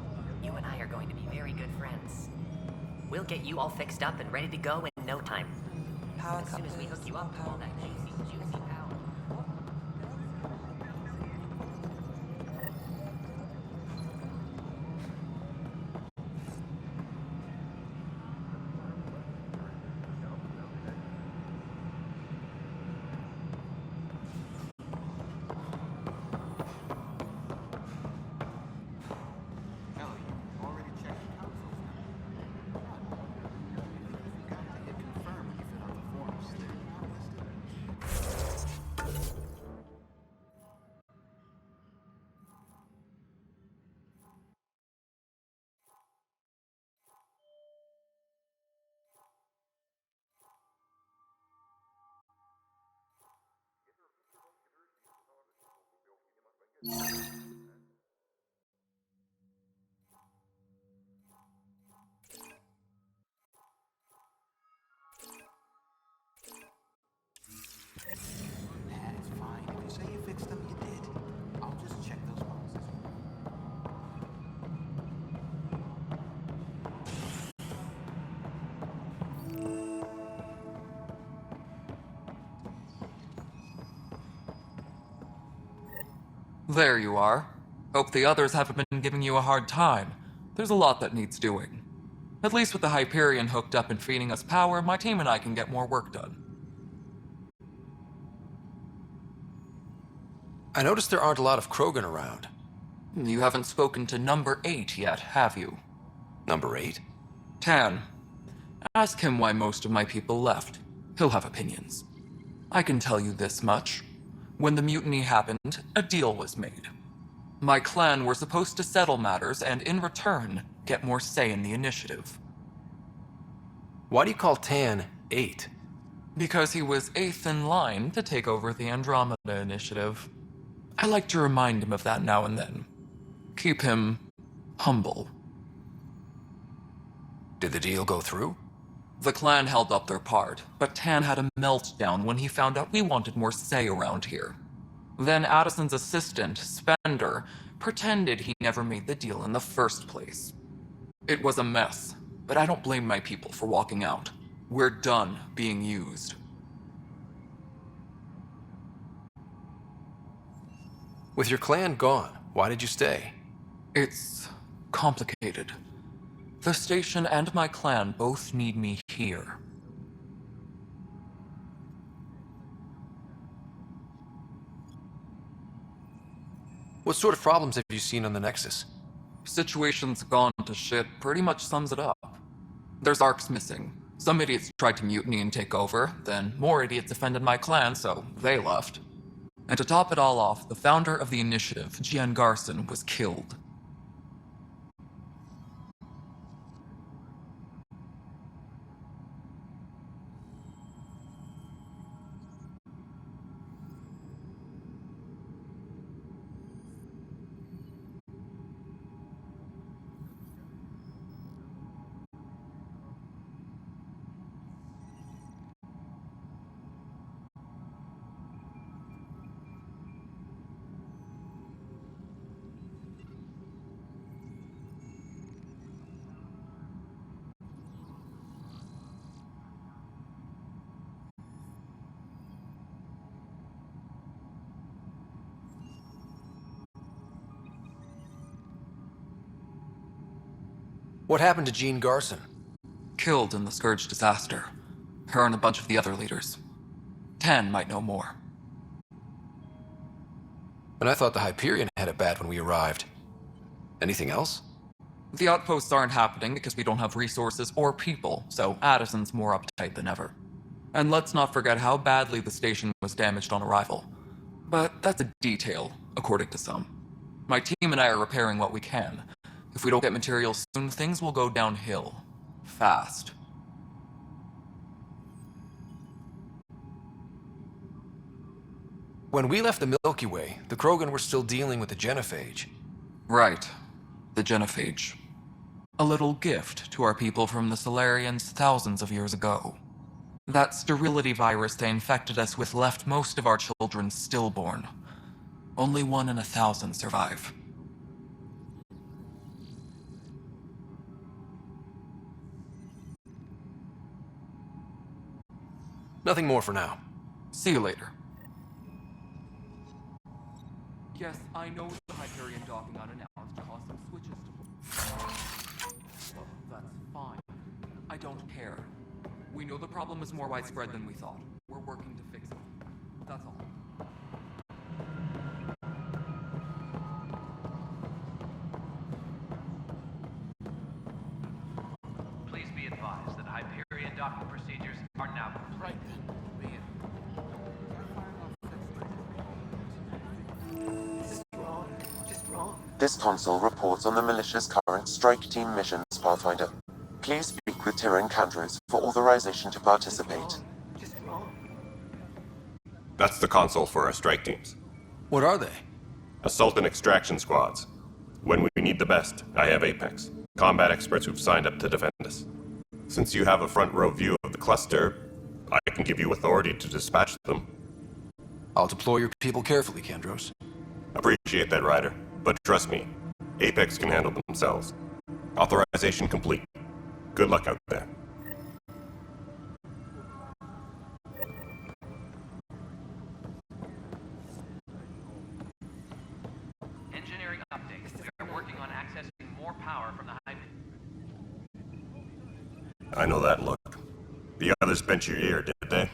You and I are going to be very good friends. We'll get you all fixed up and ready to go in no time. Power As soon as we hook you up with all that juicy power. It's fine. If you say you fixed them, you did. I'll just check those boxes. There you are. Hope the others haven't been giving you a hard time. There's a lot that needs doing. At least with the Hyperion hooked up and feeding us power, my team and I can get more work done. I noticed there aren't a lot of Krogan around. You haven't spoken to number 8 yet, have you? Number 8? Tan. Ask him why most of my people left. He'll have opinions. I can tell you this much. When the mutiny happened, a deal was made. My clan were supposed to settle matters and, in return, get more say in the initiative. Why do you call Tan 8? Because he was 8th in line to take over the Andromeda initiative. I like to remind him of that now and then. Keep him humble. Did the deal go through? The clan held up their part, but Tan had a meltdown when he found out we wanted more say around here. Then Addison's assistant, Spender, pretended he never made the deal in the first place. It was a mess, but I don't blame my people for walking out. We're done being used. With your clan gone, why did you stay? It's complicated. The station and my clan both need me here. What sort of problems have you seen on the Nexus? Situation's gone to shit pretty much sums it up. There's arcs missing. Some idiots tried to mutiny and take over, then more idiots offended my clan, so they left. And to top it all off, the founder of the initiative, Gian Garson, was killed. What happened to Jean Garson? Killed in the Scourge disaster. Her and a bunch of the other leaders. Tan might know more. And I thought the Hyperion had it bad when we arrived. Anything else? The outposts aren't happening because we don't have resources or people, so Addison's more uptight than ever. And let's not forget how badly the station was damaged on arrival. But that's a detail, according to some. My team and I are repairing what we can. If we don't get materials soon, things will go downhill. Fast. When we left the Milky Way, the Krogan were still dealing with the genophage. Right. The genophage. A little gift to our people from the Solarians thousands of years ago. That sterility virus they infected us with left most of our children stillborn. Only 1 in 1,000 survive. Nothing more for now. See you later. Yes, I know the Hyperion docking unannounced caused some switches to... Well, that's fine. I don't care. We know the problem is more widespread than we thought. We're working to fix it. That's all. Please be advised that Hyperion docking procedures are now complete. This console reports on the militia's current strike team missions, Pathfinder. Please speak with Tyrion Candros for authorization to participate. That's the console for our strike teams. What are they? Assault and extraction squads. When we need the best, I have Apex. Combat experts who've signed up to defend us. Since you have a front row view of the cluster, I can give you authority to dispatch them. I'll deploy your people carefully, Candros. Appreciate that, Ryder. But trust me, Apex can handle themselves. Authorization complete. Good luck out there. Engineering update. We are working on accessing more power from the I know that look. The others bent your ear, did they?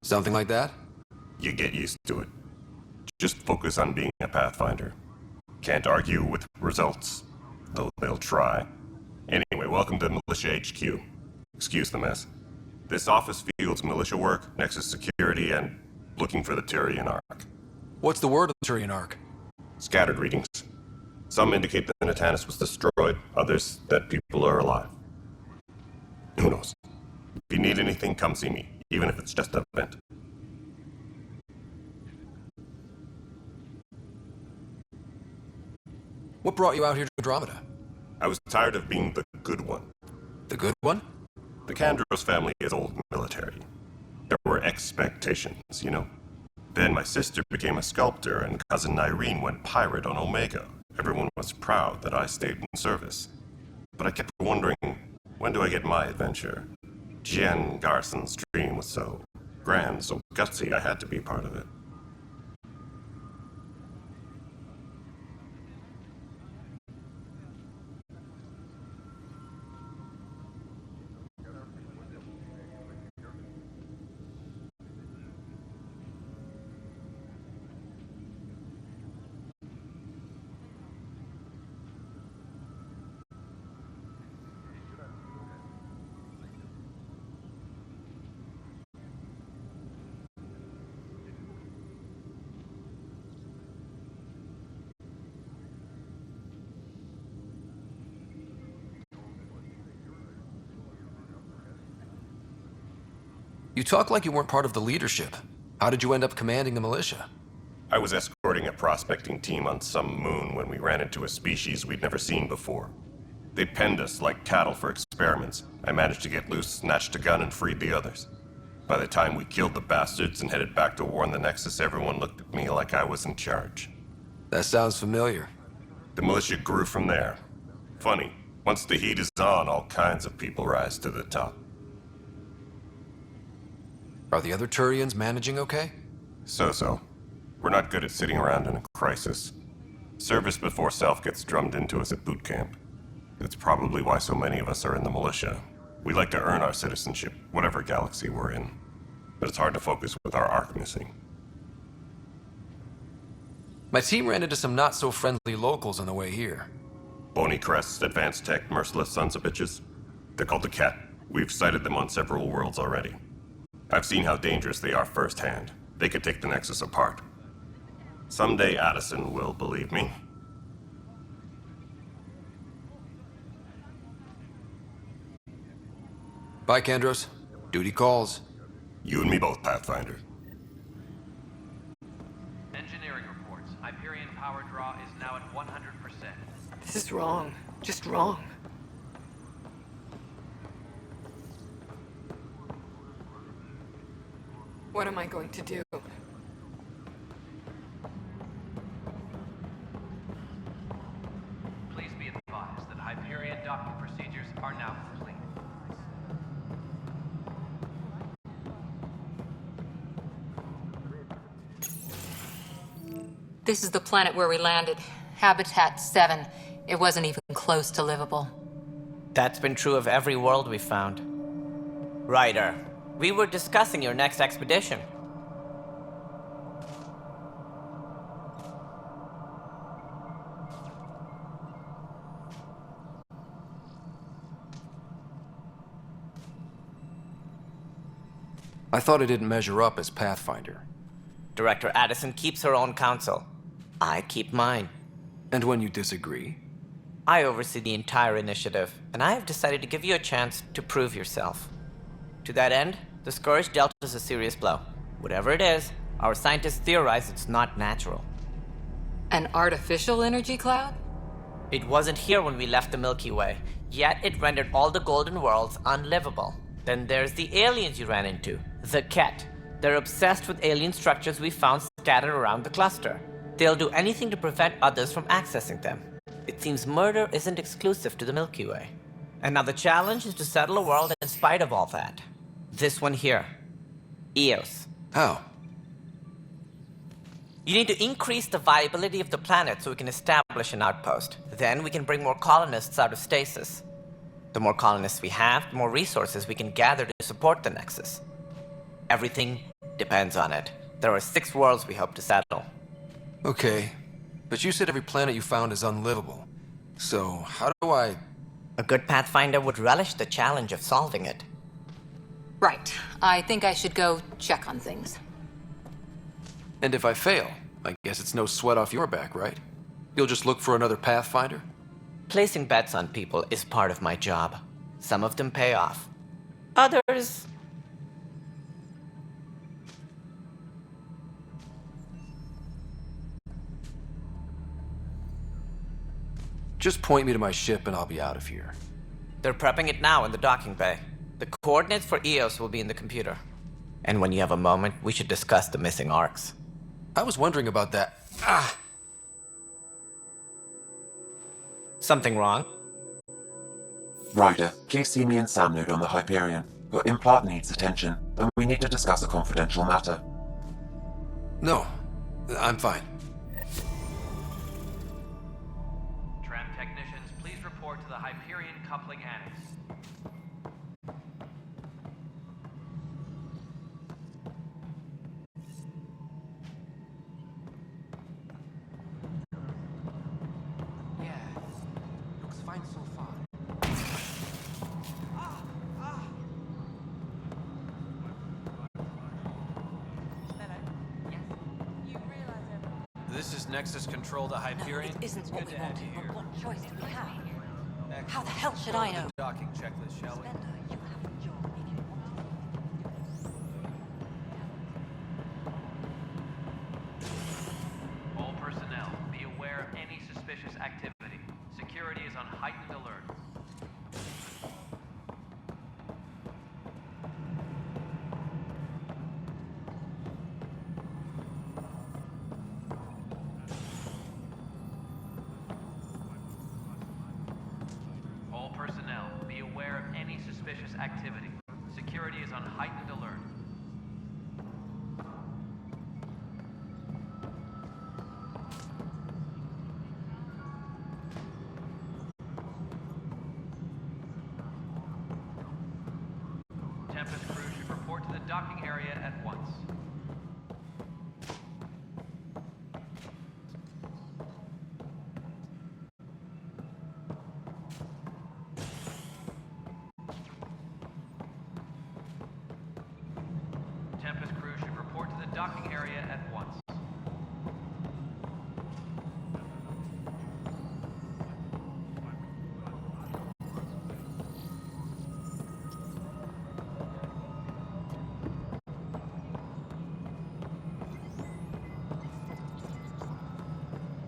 Something like that? You get used to it. Just focus on being a Pathfinder. Can't argue with results, though they'll try. Anyway, welcome to Militia HQ. Excuse the mess. This office fields militia work, Nexus security, and looking for the Tyrion Ark. What's the word of the Tyrion Ark? Scattered readings. Some indicate that Natanus was destroyed, others that people are alive. Who knows? If you need anything, come see me, even if it's just a vent. What brought you out here to Andromeda? I was tired of being the good one. The good one? The Candros family is old military. There were expectations, you know. Then my sister became a sculptor and cousin Irene went pirate on Omega. Everyone was proud that I stayed in service. But I kept wondering, when do I get my adventure? Jen Garson's dream was so grand, so gutsy, I had to be part of it. You talk like you weren't part of the leadership. How did you end up commanding the militia? I was escorting a prospecting team on some moon when we ran into a species we'd never seen before. They penned us like cattle for experiments. I managed to get loose, snatched a gun, and freed the others. By the time we killed the bastards and headed back to war on the Nexus, everyone looked at me like I was in charge. That sounds familiar. The militia grew from there. Funny, once the heat is on, all kinds of people rise to the top. Are the other Turians managing okay? So-so. We're not good at sitting around in a crisis. Service before self gets drummed into us at boot camp. That's probably why so many of us are in the militia. We like to earn our citizenship, whatever galaxy we're in. But it's hard to focus with our arc missing. My team ran into some not-so-friendly locals on the way here. Bony crests, advanced tech, merciless sons of bitches. They're called the Cat. We've sighted them on several worlds already. I've seen how dangerous they are firsthand. They could take the Nexus apart. Someday Addison will believe me. Bye, Candros. Duty calls. You and me both, Pathfinder. engineering reports. Hyperion power draw is now at 100%. This is wrong. Just wrong. What am I going to do? Please be advised that Hyperion docking procedures are now complete. This is the planet where we landed. Habitat 7. It wasn't even close to livable. That's been true of every world we found. Ryder, we were discussing your next expedition. I thought it didn't measure up as Pathfinder. Director Addison keeps her own counsel. I keep mine. And when you disagree? I oversee the entire initiative, and I have decided to give you a chance to prove yourself. To that end, the Scourge dealt us a serious blow. Whatever it is, our scientists theorize it's not natural. An artificial energy cloud? It wasn't here when we left the Milky Way, yet it rendered all the golden worlds unlivable. Then there's the aliens you ran into, the Ket. They're obsessed with alien structures we found scattered around the cluster. They'll do anything to prevent others from accessing them. It seems murder isn't exclusive to the Milky Way. And now the challenge is to settle a world in spite of all that. This one here. Eos. How? You need to increase the viability of the planet so we can establish an outpost. Then we can bring more colonists out of stasis. The more colonists we have, the more resources we can gather to support the Nexus. Everything depends on it. There are 6 worlds we hope to settle. Okay, but you said every planet you found is unlivable. So, how do I... A good Pathfinder would relish the challenge of solving it. Right. I think I should go check on things. And if I fail, I guess it's no sweat off your back, right? You'll just look for another Pathfinder? Placing bets on people is part of my job. Some of them pay off. Others... Just point me to my ship and I'll be out of here. They're prepping it now in the docking bay. The coordinates for Eos will be in the computer. And when you have a moment, we should discuss the missing arcs. I was wondering about that. Ah! Something wrong? Ryder, please see me and Sam Node on the Hyperion. Your implant needs attention, and we need to discuss a confidential matter. No, I'm fine. Tram technicians, please report to the Hyperion coupling annex. Looks fine so far. This is Nexus Control to Hyperion. It isn't what we wanted, but what choice do we have? How the hell should I know? Docking checklist, shall we? You have a job if you want All personnel, be aware of any suspicious activity. Security is on heightened alert. All personnel, be aware of any suspicious activity. Security is on heightened alert. Tempest crew should report to the docking area at once. Tempest crew should report to the docking area at once.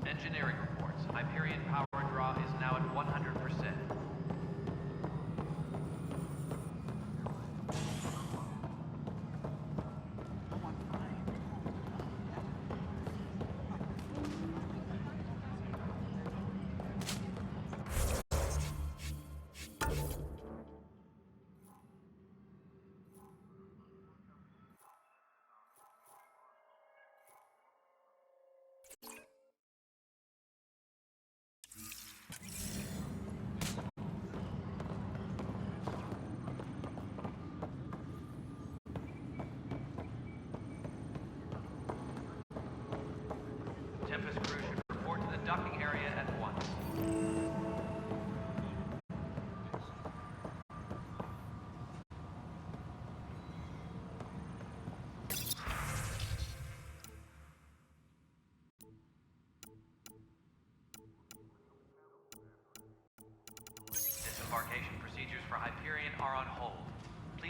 Engineering reports. Hyperion power draw is now at 100%.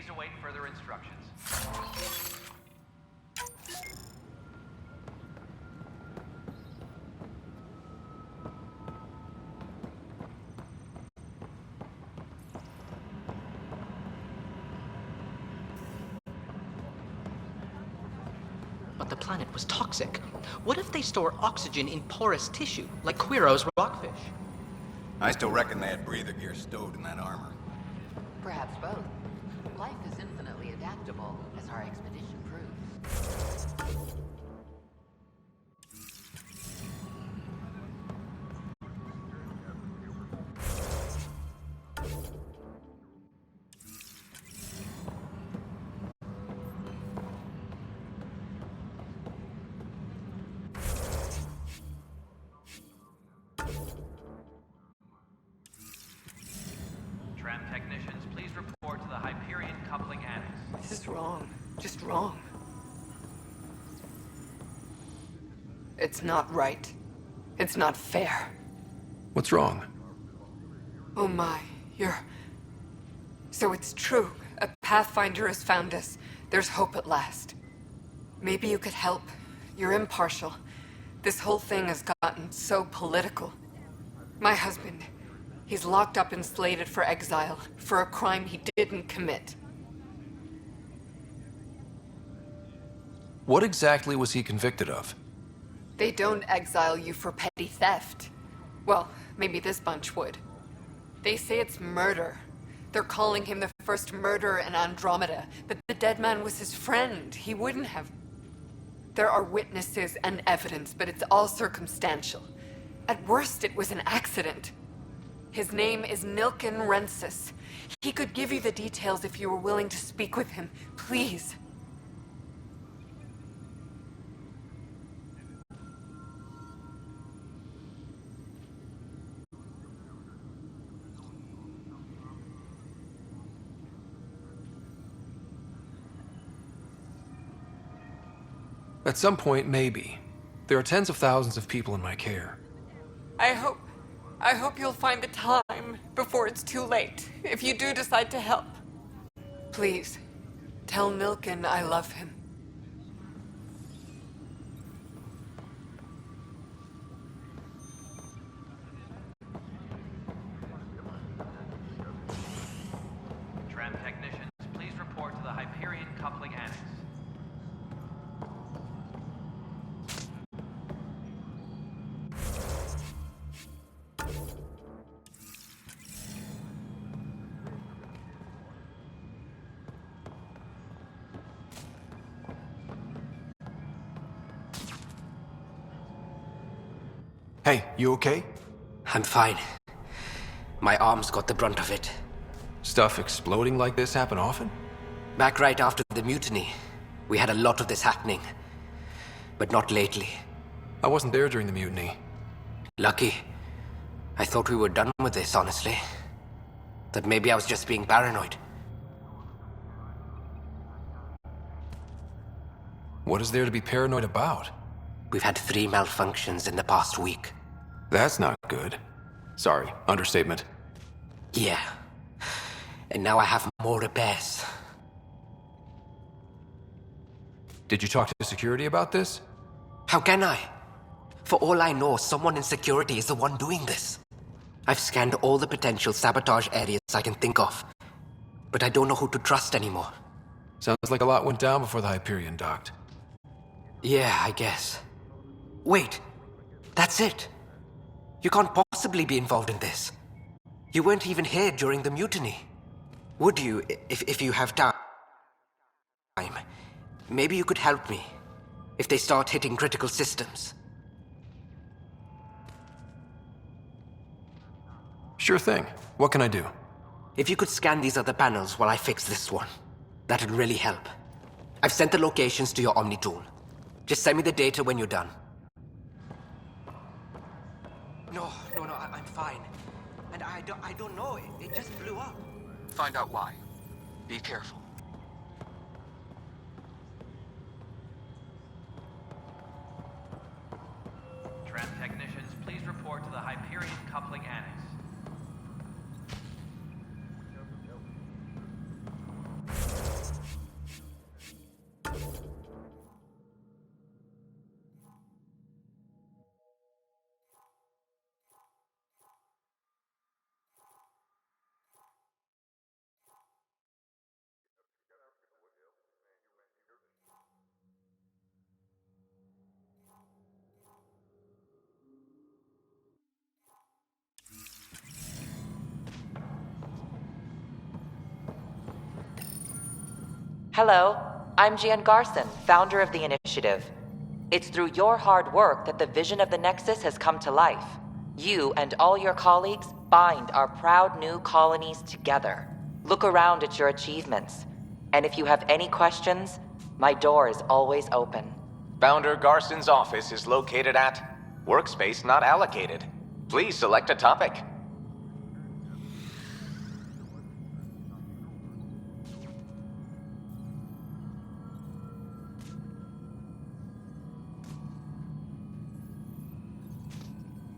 Please await further instructions. But the planet was toxic. What if they store oxygen in porous tissue, like Quiro's rockfish? I still reckon they had breather gear stowed in that armor. Perhaps both. Life is infinitely adaptable, as our expedition proves. Tram technicians, please report to the Hyperion coupling annex. This is wrong. Just wrong. It's not right. It's not fair. What's wrong? Oh my, you're... So it's true. A Pathfinder has found us. There's hope at last. Maybe you could help. You're impartial. This whole thing has gotten so political. My husband, he's locked up and slated for exile for a crime he didn't commit. What exactly was he convicted of? They don't exile you for petty theft. Well, maybe this bunch would. They say it's murder. They're calling him the first murderer in Andromeda, but the dead man was his friend. He wouldn't have. There are witnesses and evidence, but it's all circumstantial. At worst, it was an accident. His name is Nilken Rensis. He could give you the details if you were willing to speak with him. Please. At some point, maybe. There are tens of thousands of people in my care. I hope you'll find the time before it's too late, if you do decide to help. Please, tell Nilken I love him. Tram technicians, please report to the Hyperion coupling annex. Hey, you okay? I'm fine. My arms got the brunt of it. Stuff exploding like this happen often? Back right after the mutiny, we had a lot of this happening. But not lately. I wasn't there during the mutiny. Lucky. I thought we were done with this, honestly. That maybe I was just being paranoid. What is there to be paranoid about? We've had 3 malfunctions in the past week. That's not good. Sorry, understatement. Yeah. And now I have more repairs. Did you talk to security about this? How can I? For all I know, someone in security is the one doing this. I've scanned all the potential sabotage areas I can think of. But I don't know who to trust anymore. Sounds like a lot went down before the Hyperion docked. Yeah, I guess. Wait. That's it. You can't possibly be involved in this. You weren't even here during the mutiny. Would you, if you have time? Maybe you could help me. If they start hitting critical systems. Sure thing. What can I do? If you could scan these other panels while I fix this one, that'd really help. I've sent the locations to your Omni tool. Just send me the data when you're done. No, I'm fine. And I don't know, it just blew up. Find out why. Be careful. Tram technicians, please report to the Hyperion coupling annex. Hello, I'm Jan Garson, founder of the initiative. It's through your hard work that the vision of the Nexus has come to life. You and all your colleagues bind our proud new colonies together. Look around at your achievements. And if you have any questions, my door is always open. Founder Garson's office is located at Workspace Not Allocated. Please select a topic.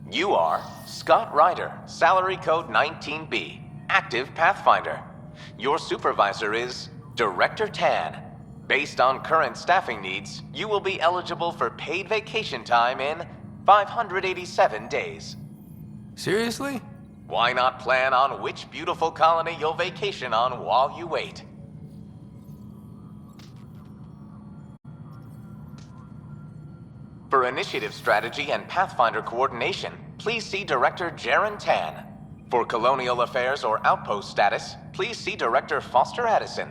You are Scott Ryder, salary code 19B, active Pathfinder. Your supervisor is Director Tan. Based on current staffing needs, you will be eligible for paid vacation time in 587 days. Seriously? Why not plan on which beautiful colony you'll vacation on while you wait? For initiative strategy and Pathfinder coordination, please see Director Jaren Tan. For colonial affairs or outpost status, please see Director Foster Addison.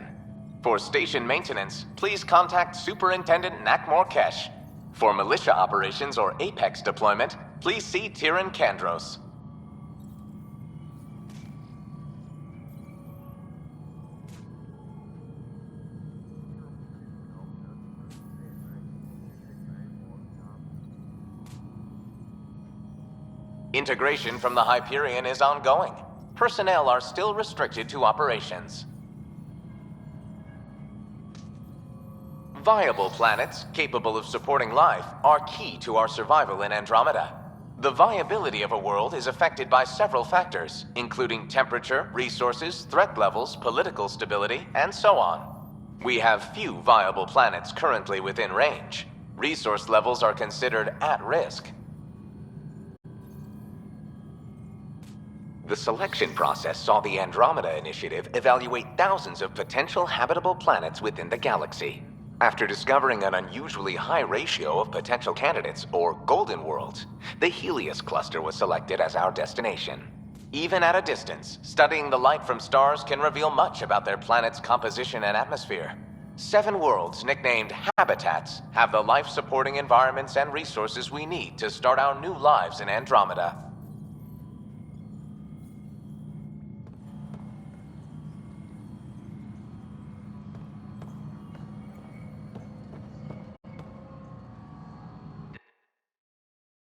For station maintenance, please contact Superintendent Nakmor Kesh. For militia operations or Apex deployment, please see Tyran Kandros. Integration from the Hyperion is ongoing. Personnel are still restricted to operations. Viable planets capable of supporting life are key to our survival in Andromeda. The viability of a world is affected by several factors, including temperature, resources, threat levels, political stability, and so on. We have few viable planets currently within range. Resource levels are considered at risk. The selection process saw the Andromeda Initiative evaluate thousands of potential habitable planets within the galaxy. After discovering an unusually high ratio of potential candidates, or golden worlds, the Helios cluster was selected as our destination. Even at a distance, studying the light from stars can reveal much about their planet's composition and atmosphere. 7 worlds, nicknamed habitats, have the life-supporting environments and resources we need to start our new lives in Andromeda.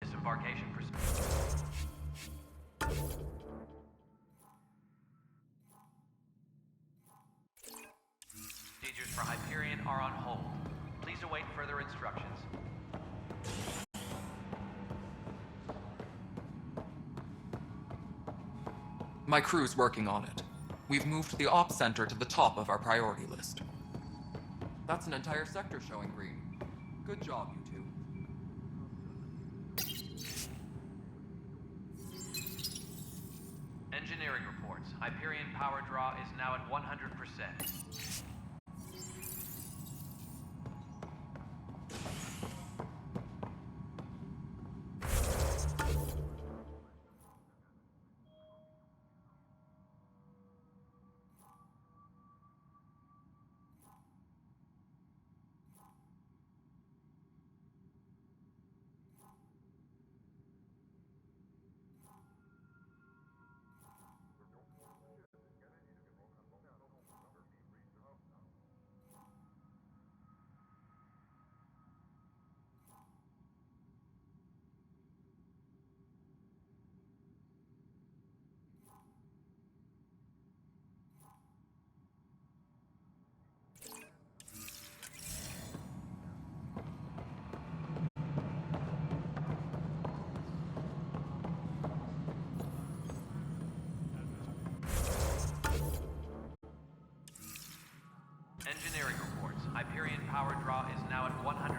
Disembarkation procedures for Hyperion are on hold. Please await further instructions. My crew's working on it. We've moved the ops center to the top of our priority list. That's an entire sector showing green. Good job, you two. Engineering reports. Hyperion power draw is now at 100%. Engineering reports. Hyperion power draw is now at 100%.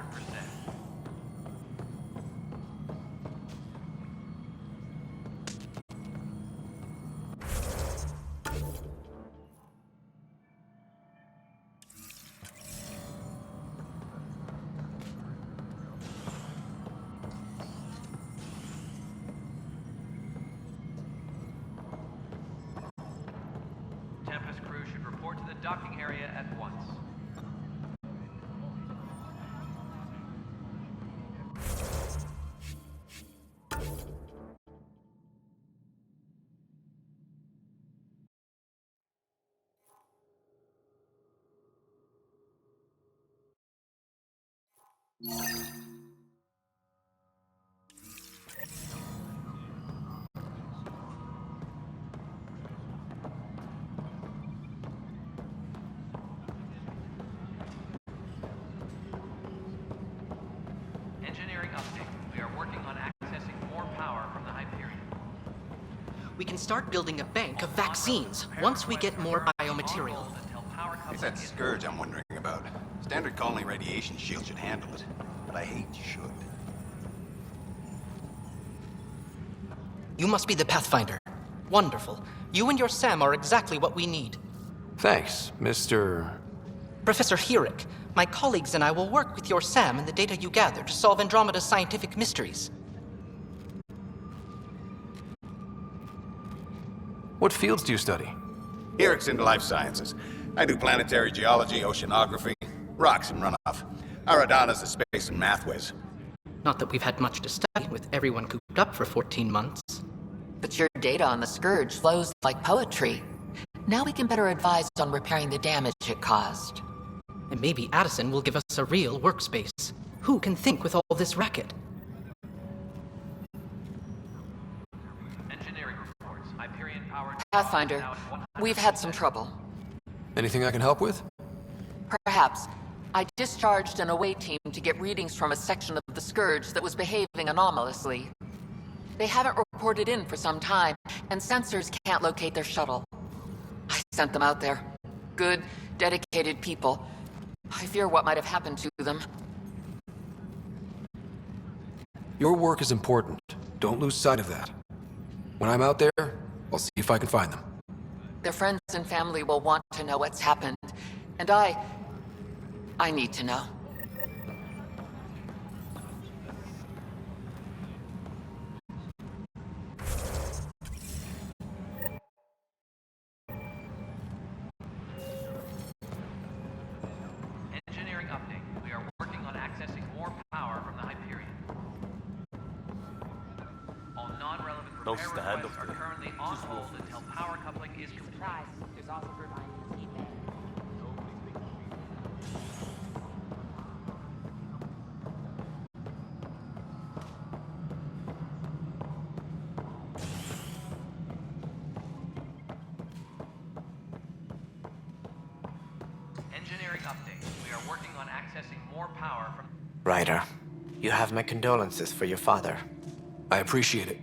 Tempest crew should report to the docking area at once. Engineering update. We are working on accessing more power from the Hyperion. We can start building a bank of vaccines once we get more biomaterial. It's that scourge I'm wondering about. Standard colony radiation shield should handle it, but I hate should. You must be the Pathfinder. Wonderful. You and your Sam are exactly what we need. Thanks, Mr. Professor Herrick, my colleagues and I will work with your Sam and the data you gather to solve Andromeda's scientific mysteries. What fields do you study? Herrick's into life sciences. I do planetary geology, oceanography, rocks and runoff. Aradana's the space and math whiz. Not that we've had much to study with everyone cooped up for 14 months. But your data on the Scourge flows like poetry. Now we can better advise on repairing the damage it caused. And maybe Addison will give us a real workspace. Who can think with all this racket? Engineering reports. Hyperion powered. Pathfinder, we've had some trouble. Anything I can help with? Perhaps. I discharged an away team to get readings from a section of the Scourge that was behaving anomalously. They haven't reported in for some time, and sensors can't locate their shuttle. I sent them out there. Good, dedicated people. I fear what might have happened to them. Your work is important. Don't lose sight of that. When I'm out there, I'll see if I can find them. Their friends and family will want to know what's happened, and I need to know. Engineering update. We are working on accessing more power from the Hyperion. All non-relevant repair requests are currently on hold until power coupling is complete. There's also providing feedback. Engineering update. We are working on accessing more power from... Ryder, you have my condolences for your father. I appreciate it.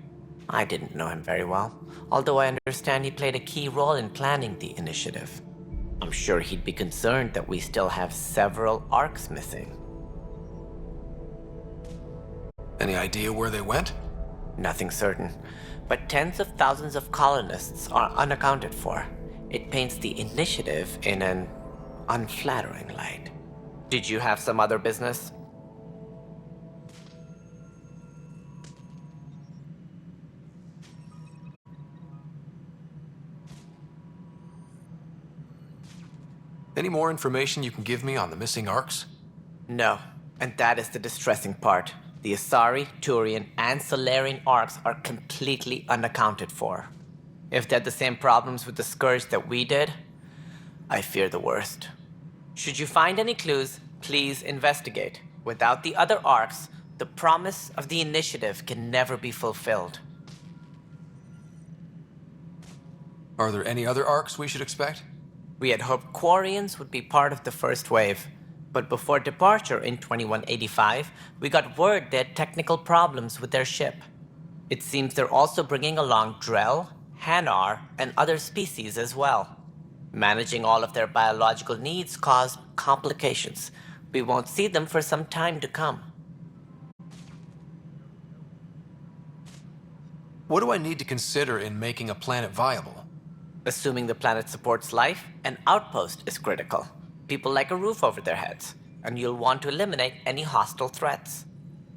I didn't know him very well, although I understand he played a key role in planning the initiative. I'm sure he'd be concerned that we still have several arcs missing. Any idea where they went? Nothing certain, but tens of thousands of colonists are unaccounted for. It paints the initiative in an unflattering light. Did you have some other business? Any more information you can give me on the missing arcs? No, and that is the distressing part. The Asari, Turian, and Solarian arcs are completely unaccounted for. If they had the same problems with the Scourge that we did, I fear the worst. Should you find any clues, please investigate. Without the other arcs, the promise of the initiative can never be fulfilled. Are there any other arcs we should expect? We had hoped Quarians would be part of the first wave, but before departure in 2185, we got word they had technical problems with their ship. It seems they're also bringing along Drell, Hanar, and other species as well. Managing all of their biological needs caused complications. We won't see them for some time to come. What do I need to consider in making a planet viable? Assuming the planet supports life, an outpost is critical. People like a roof over their heads, and you'll want to eliminate any hostile threats.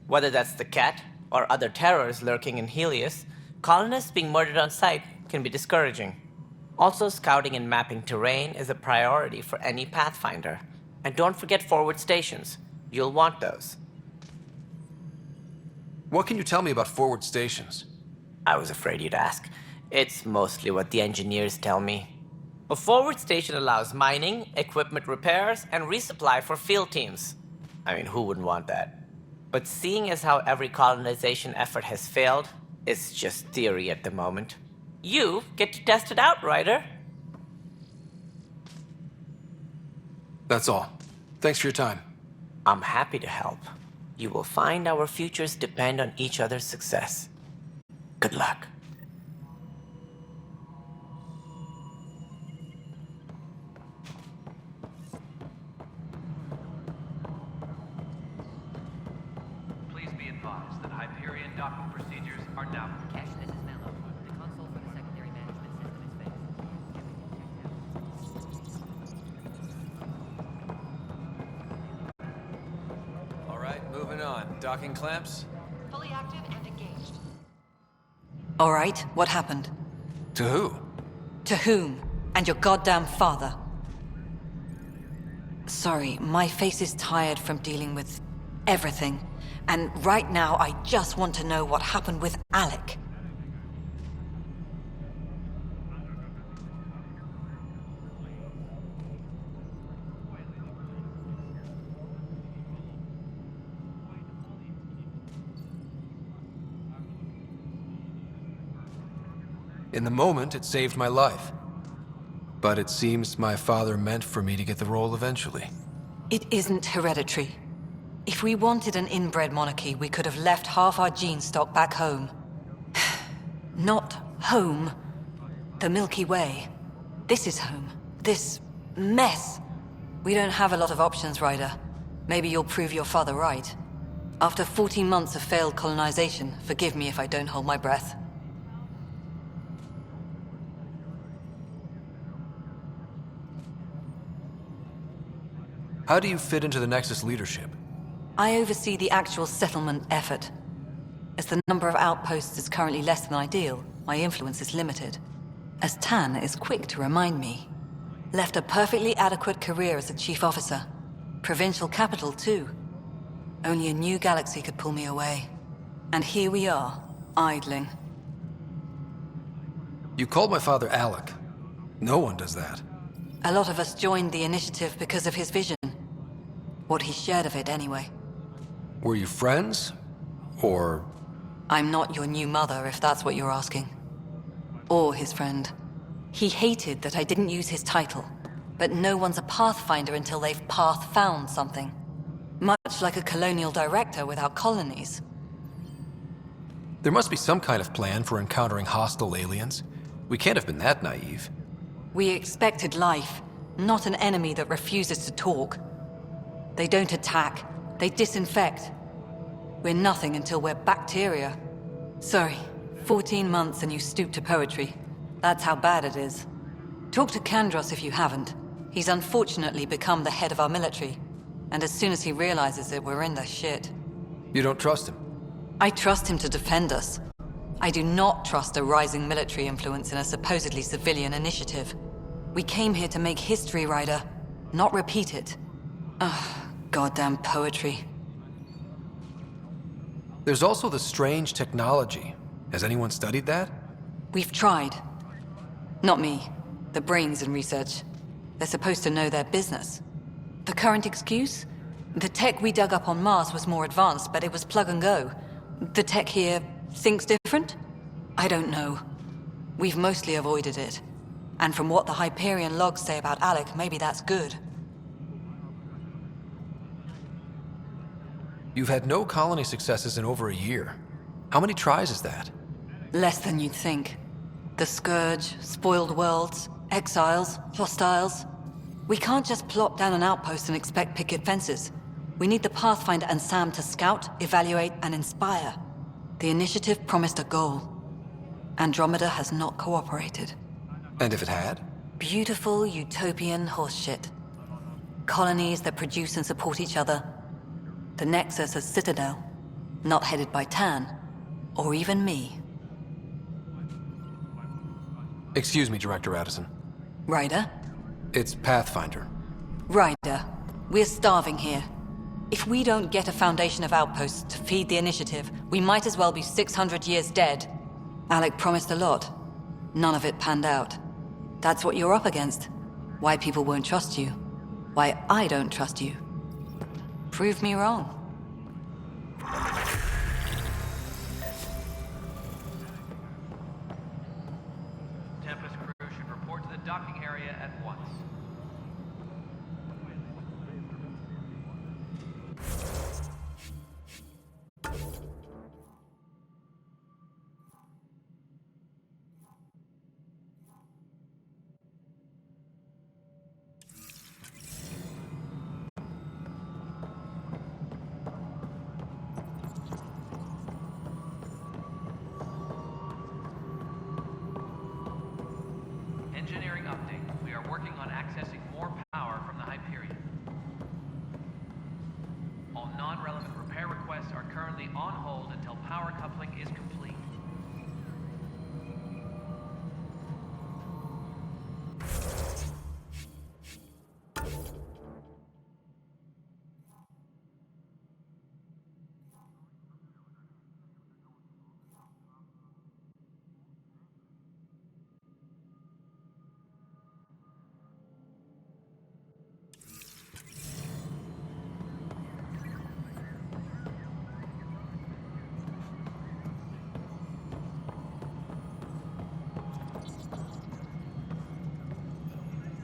Whether that's the Cat or other terrors lurking in Helios, colonists being murdered on sight can be discouraging. Also, scouting and mapping terrain is a priority for any Pathfinder. And don't forget forward stations. You'll want those. What can you tell me about forward stations? I was afraid you'd ask. It's mostly what the engineers tell me. A forward station allows mining, equipment repairs, and resupply for field teams. I mean, who wouldn't want that? But seeing as how every colonization effort has failed, it's just theory at the moment. You get to test it out, Ryder. That's all. Thanks for your time. I'm happy to help. You will find our futures depend on each other's success. Good luck. Please be advised that Hyperion docking procedures are now... Cash, this is Mello. The console for the secondary management system is fixed. All right, moving on. Docking clamps? Fully active and engaged. All right, what happened? To who? To whom? And your goddamn father. Sorry, my face is tired from dealing with everything. And right now, I just want to know what happened with Alec. In the moment, it saved my life. But it seems my father meant for me to get the role eventually. It isn't hereditary. If we wanted an inbred monarchy, we could have left half our gene stock back home. Not home. The Milky Way. This is home. This mess. We don't have a lot of options, Ryder. Maybe you'll prove your father right. After 14 months of failed colonization, forgive me if I don't hold my breath. How do you fit into the Nexus leadership? I oversee the actual settlement effort. As the number of outposts is currently less than ideal, my influence is limited. As Tan is quick to remind me. Left a perfectly adequate career as a chief officer. Provincial capital, too. Only a new galaxy could pull me away. And here we are, idling. You called my father Alec. No one does that. A lot of us joined the initiative because of his vision. What he shared of it, anyway. Were you friends? Or... I'm not your new mother, if that's what you're asking. Or his friend. He hated that I didn't use his title. But no one's a pathfinder until they've path-found something. Much like a colonial director without colonies. There must be some kind of plan for encountering hostile aliens. We can't have been that naive. We expected life, not an enemy that refuses to talk. They don't attack, they disinfect. We're nothing until we're bacteria. Sorry, 14 months and you stoop to poetry. That's how bad it is. Talk to Kandros if you haven't. He's unfortunately become the head of our military. And as soon as he realizes it, we're in the shit. You don't trust him? I trust him to defend us. I do not trust a rising military influence in a supposedly civilian initiative. We came here to make history, Ryder, not repeat it. Ugh, goddamn poetry. There's also the strange technology. Has anyone studied that? We've tried. Not me. The brains in research. They're supposed to know their business. The current excuse? The tech we dug up on Mars was more advanced, but it was plug and go. The tech here thinks different? I don't know. We've mostly avoided it. And from what the Hyperion logs say about Alec, maybe that's good. You've had no colony successes in over a year. How many tries is that? Less than you'd think. The Scourge, spoiled worlds, exiles, hostiles. We can't just plop down an outpost and expect picket fences. We need the Pathfinder and Sam to scout, evaluate, and inspire. The initiative promised a goal. Andromeda has not cooperated. And if it had? Beautiful utopian horseshit. Colonies that produce and support each other. The Nexus as Citadel. Not headed by Tan. Or even me. Excuse me, Director Addison. Ryder? It's Pathfinder. Ryder, we're starving here. If we don't get a foundation of outposts to feed the initiative, we might as well be 600 years dead. Alec promised a lot. None of it panned out. That's what you're up against. Why people won't trust you. Why I don't trust you. Prove me wrong. Tempest crew should report to the docking area at once. Engineering update. We are working on accessing more power from the Hyperion. All non-relevant repair requests are currently on hold until power coupling is complete.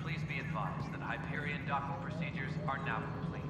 Please be advised that Hyperion docking procedures are now complete.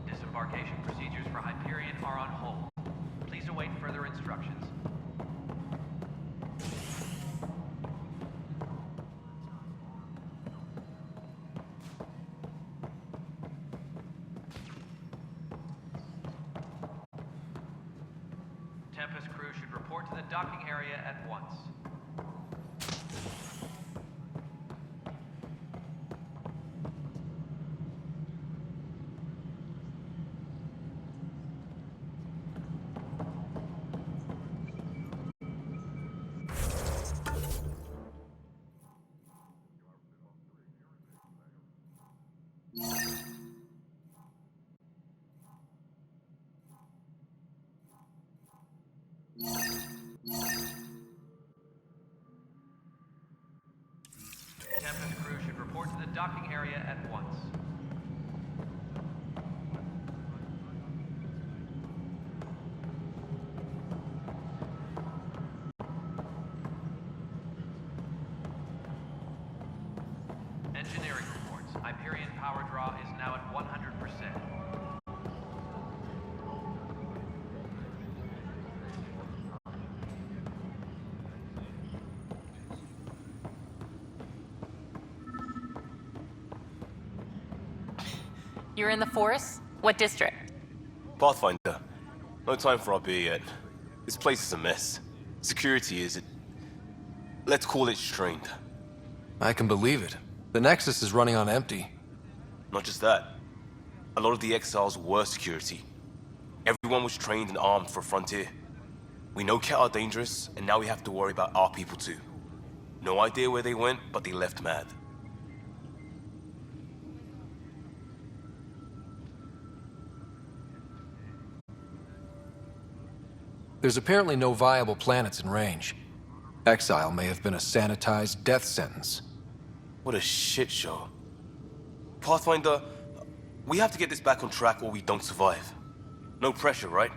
Disembarkation procedures for Hyperion are on hold. Please await further instructions. Tempest crew should report to the docking area at once. Tempest crew should report to the docking area at once. Engineering reports. Hyperion power draw is now at 100%. You're in the force? What district? Pathfinder. No time for our beer yet. This place is a mess. Security is... let's call it strained. I can believe it. The Nexus is running on empty. Not just that. A lot of the exiles were security. Everyone was trained and armed for Frontier. We know Ket are dangerous, and now we have to worry about our people too. No idea where they went, but they left mad. There's apparently no viable planets in range. Exile may have been a sanitized death sentence. What a shit show. Pathfinder, we have to get this back on track or we don't survive. No pressure, right?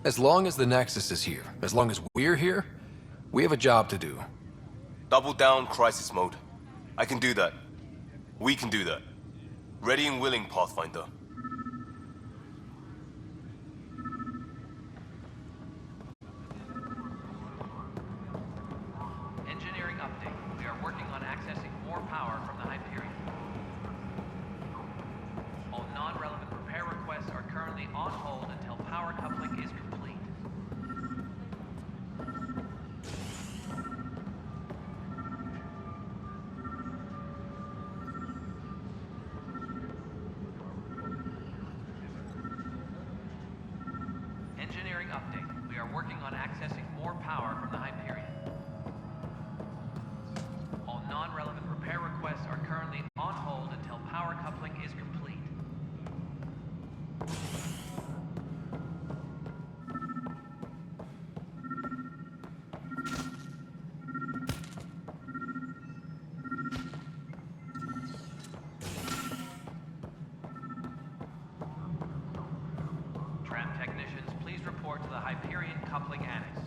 As long as the Nexus is here, as long as we're here, we have a job to do. Double down crisis mode. I can do that. We can do that. Ready and willing, Pathfinder. Engineering update. We are working on accessing more power from are working on accessing more power from the Hyperion. All non-relevant repair requests are currently on hold until power coupling is complete. Tram technicians, please report to the Hyperion coupling annex.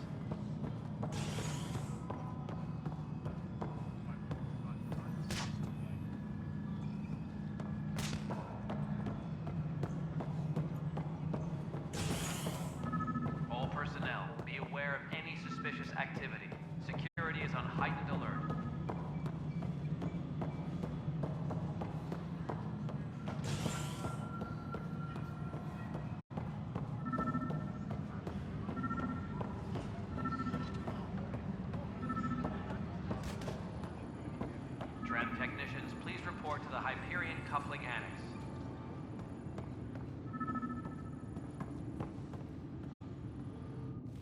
All personnel, be aware of any suspicious activity. Security is on heightened alert. Tram technicians, please report to the Hyperion coupling annex.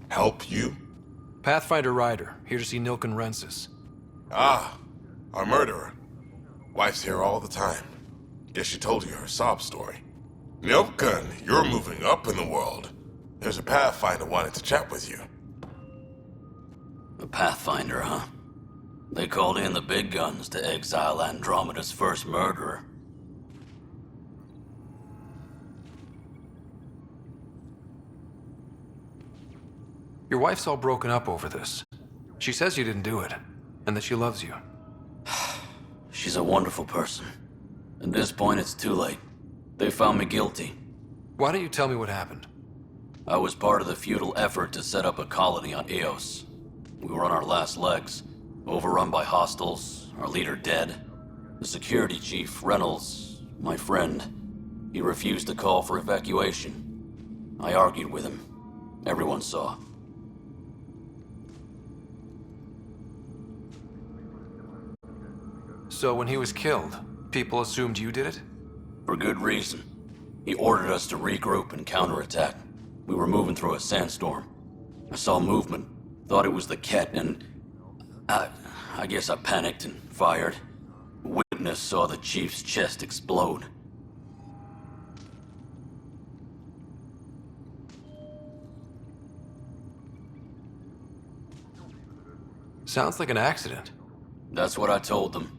Help you? Pathfinder Ryder, here to see Nilken Rensis. Ah, our murderer. Wife's here all the time. Guess she told you her sob story. Nilken, you're moving up in the world. There's a Pathfinder wanting to chat with you. A Pathfinder, huh? They called in the big guns to exile Andromeda's first murderer. Your wife's all broken up over this. She says you didn't do it, and that she loves you. She's a wonderful person. At this point, it's too late. They found me guilty. Why don't you tell me what happened? I was part of the futile effort to set up a colony on Eos. We were on our last legs, overrun by hostiles, our leader dead. The security chief, Reynolds, my friend, he refused to call for evacuation. I argued with him. Everyone saw. So when he was killed, people assumed you did it? For good reason. He ordered us to regroup and counterattack. We were moving through a sandstorm. I saw movement, thought it was the Ket, and I guess I panicked and fired. A witness saw the chief's chest explode. Sounds like an accident. That's what I told them.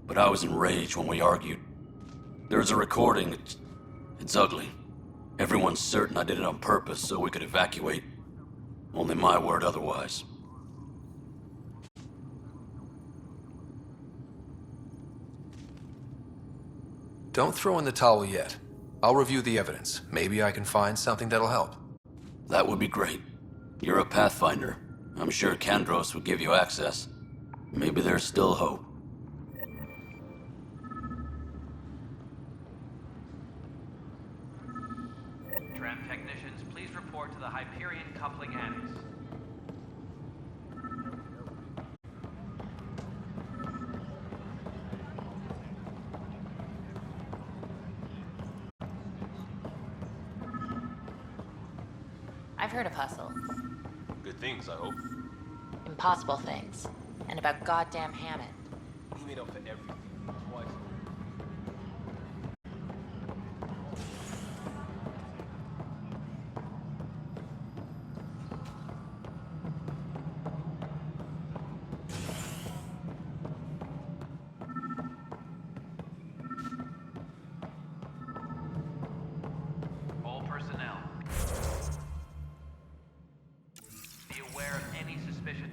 But I was enraged when we argued. There's a recording. It's ugly. Everyone's certain I did it on purpose so we could evacuate. Only my word otherwise. Don't throw in the towel yet. I'll review the evidence. Maybe I can find something that'll help. That would be great. You're a Pathfinder. I'm sure Kandros would give you access. Maybe there's still hope. Tram technicians, please report to the Hyperion coupling annex. I've heard of Hustle. Good things, I hope. Impossible things. And about goddamn Hammond. He made up for everything. Twice. All personnel, be aware of any suspicion.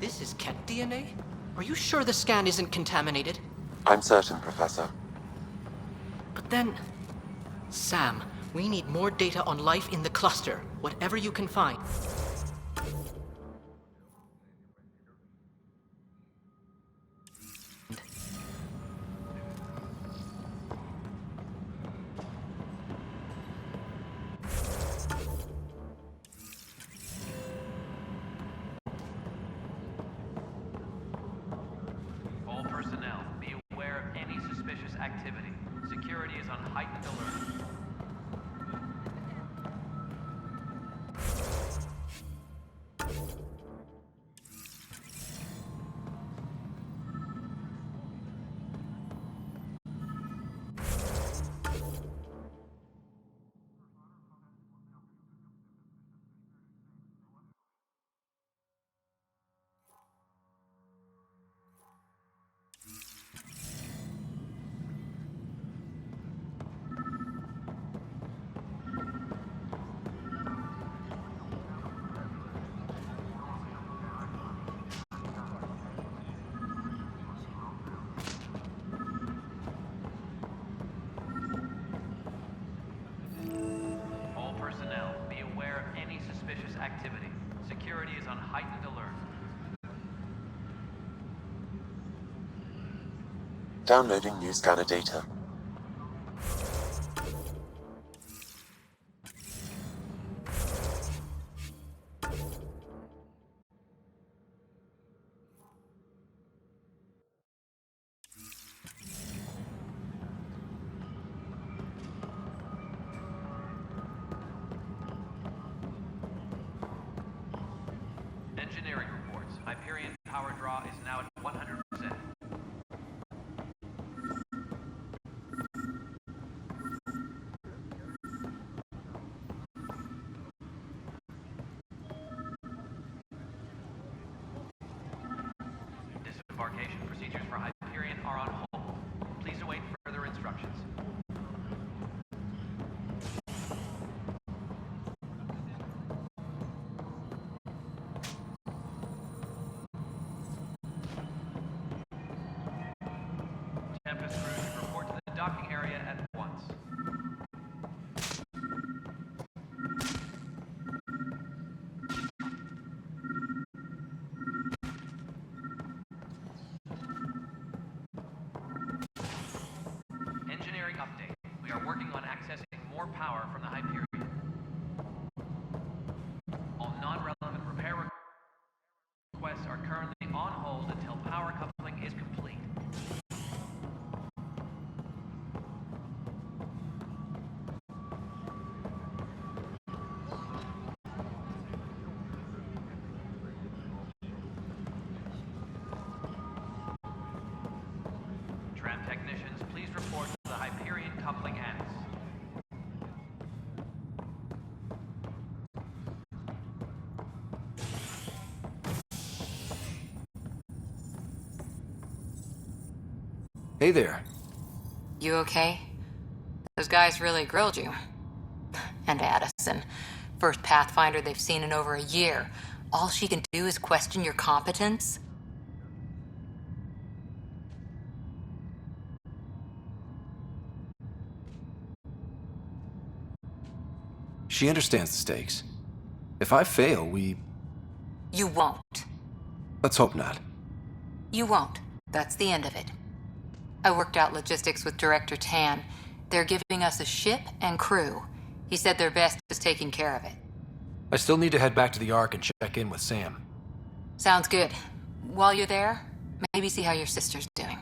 This is Ket DNA? Are you sure the scan isn't contaminated? I'm certain, Professor. But then... Sam, we need more data on life in the cluster, whatever you can find. All personnel, be aware of any suspicious activity. Security is on heightened alert. All personnel, be aware of any suspicious activity. Security is on heightened alert. Downloading new scanner data. Engineering reports. Hyperion power draw is now at 100%. Disembarkation procedures for Hyperion are on hold. Please await further instructions. Tempest crew should report to the docking area at once. Engineering update. We are working on accessing more power from the Hyperion. All non-relevant repair requests are currently on hold until power coupling is complete. Tram technicians, please report to the Hyperion coupling annex. Hey there. You okay? Those guys really grilled you. And Addison. First Pathfinder they've seen in over a year. All she can do is question your competence? She understands the stakes. If I fail, You won't. let's hope not. You won't. That's the end of it. I worked out logistics with Director Tan. They're giving us a ship and crew. He said their best is taking care of it. I still need to head back to the Ark and check in with Sam. Sounds good. While you're there, maybe see how your sister's doing.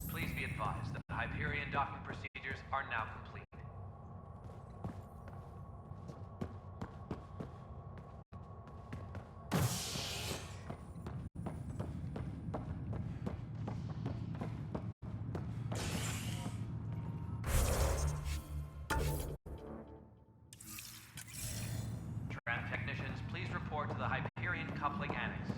Please be advised that the Hyperion docking procedures are now complete. Tram technicians, please report to the Hyperion coupling annex.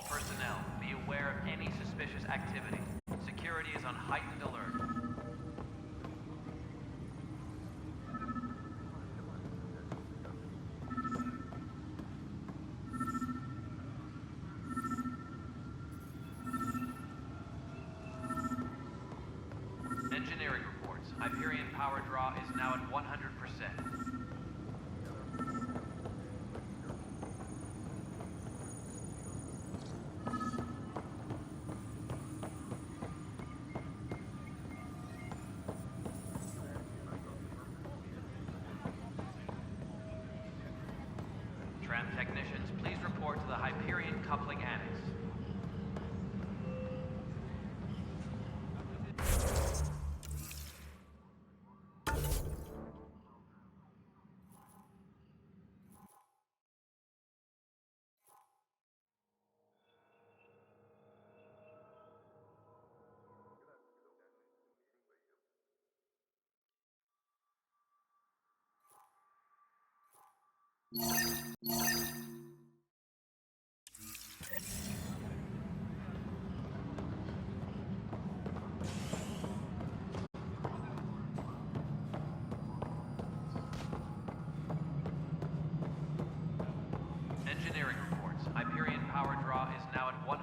All personnel, be aware of any suspicious activity. Security is on heightened alert. Engineering reports. Hyperion power draw is now at 100%. Tram technicians, please report to the Hyperion coupling annex. Engineering reports. Hyperion power draw is now at 100%.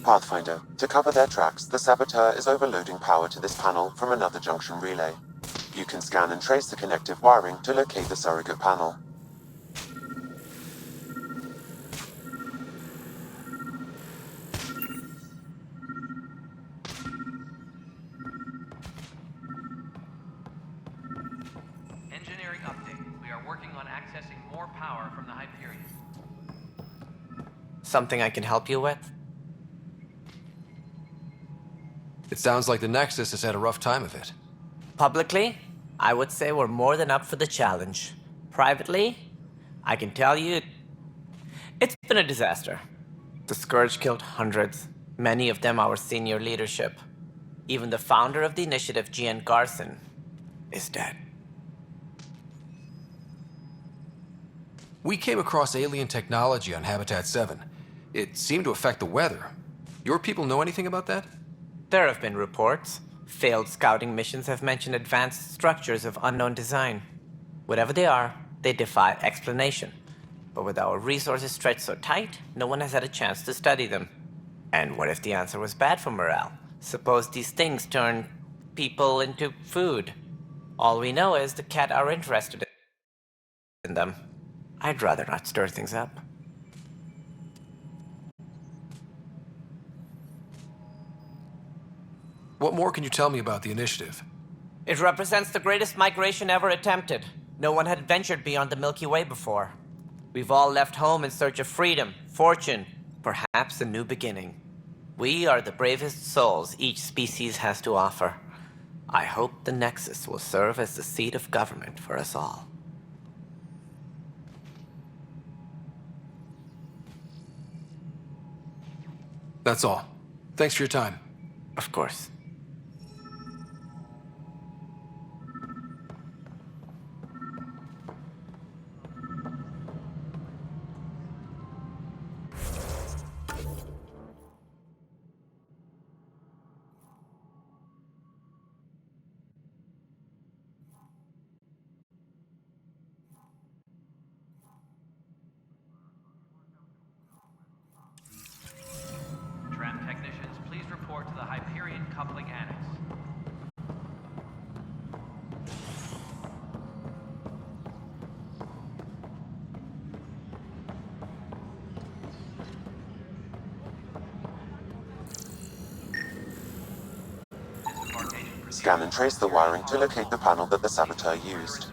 Pathfinder, to cover their tracks, the saboteur is overloading power to this panel from another junction relay. You can scan and trace the connective wiring to locate the surrogate panel. Engineering update. We are working on accessing more power from the Hyperion. Something I can help you with? It sounds like the Nexus has had a rough time of it. Publicly, I would say we're more than up for the challenge. Privately, I can tell you it's been a disaster. The Scourge killed hundreds, many of them our senior leadership. Even the founder of the initiative, Gian Garson, is dead. We came across alien technology on Habitat 7. It seemed to affect the weather. Your people know anything about that? There have been reports. Failed scouting missions have mentioned advanced structures of unknown design. Whatever they are, they defy explanation. But with our resources stretched so tight, no one has had a chance to study them. And what if the answer was bad for morale? Suppose these things turn people into food. All we know is the Cat are interested in them. I'd rather not stir things up. What more can you tell me about the initiative? It represents the greatest migration ever attempted. No one had ventured beyond the Milky Way before. We've all left home in search of freedom, fortune, perhaps a new beginning. We are the bravest souls each species has to offer. I hope the Nexus will serve as the seat of government for us all. That's all. Thanks for your time. Of course. Tram technicians, please report to the Hyperion coupling annex. Scan and trace the wiring to locate the panel that the saboteur used.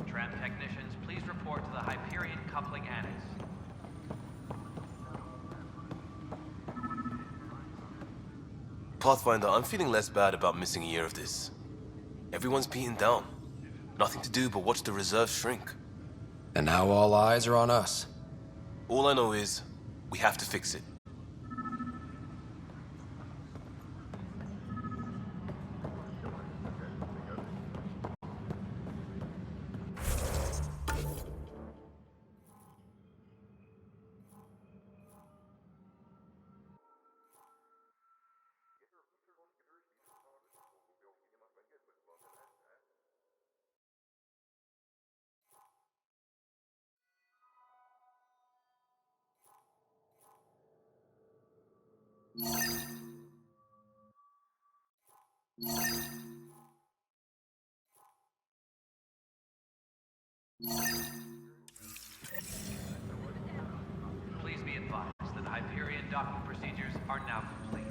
Tram technicians, please report to the Hyperion coupling annex. Pathfinder, I'm feeling less bad about missing a year of this. Everyone's beaten down. Nothing to do but watch the reserves shrink. And now all eyes are on us. All I know is, we have to fix it. Please be advised that Hyperion docking procedures are now complete.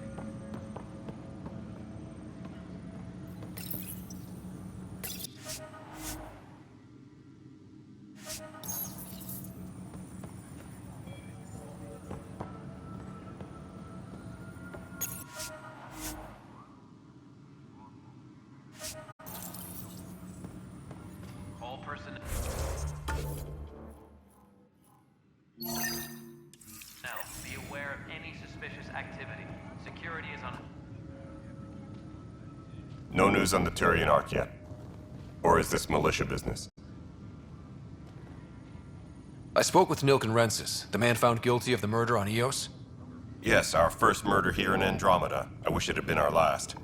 All personnel. Now, be aware of any suspicious activity. Security is on. No news on the Turian Ark yet. Or is this militia business? I spoke with Nilken Rensis, the man found guilty of the murder on Eos. Yes, our first murder here in Andromeda. I wish it had been our last.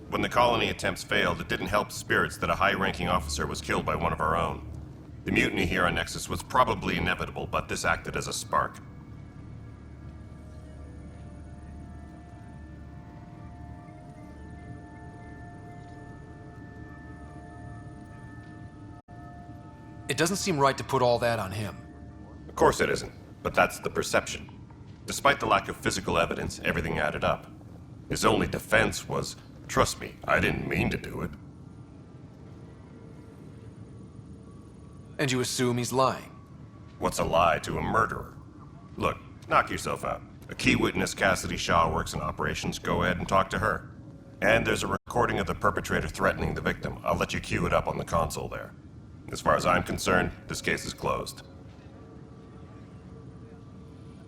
When the colony attempts failed, it didn't help spirits that a high-ranking officer was killed by one of our own. The mutiny here on Nexus was probably inevitable, but this acted as a spark. It doesn't seem right to put all that on him. Of course it isn't, but that's the perception. Despite the lack of physical evidence, everything added up. His only defense was, trust me, I didn't mean to do it. And you assume he's lying? What's a lie to a murderer? Look, knock yourself out. A key witness, Cassidy Shaw, works in operations. Go ahead and talk to her. And there's a recording of the perpetrator threatening the victim. I'll let you cue it up on the console there. As far as I'm concerned, this case is closed.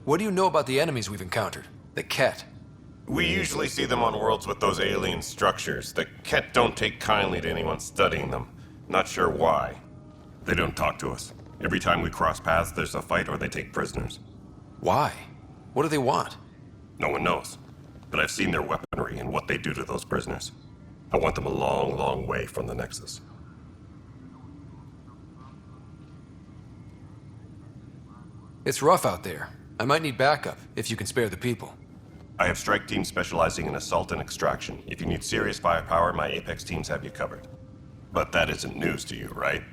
What do you know about the enemies we've encountered? The Ket? We usually see them on worlds with those alien structures. The Ket don't take kindly to anyone studying them. Not sure why. They don't talk to us. Every time we cross paths, there's a fight or they take prisoners. Why? What do they want? No one knows. But I've seen their weaponry and what they do to those prisoners. I want them a long, long way from the Nexus. It's rough out there. I might need backup, if you can spare the people. I have strike teams specializing in assault and extraction. If you need serious firepower, my Apex teams have you covered. But that isn't news to you, right?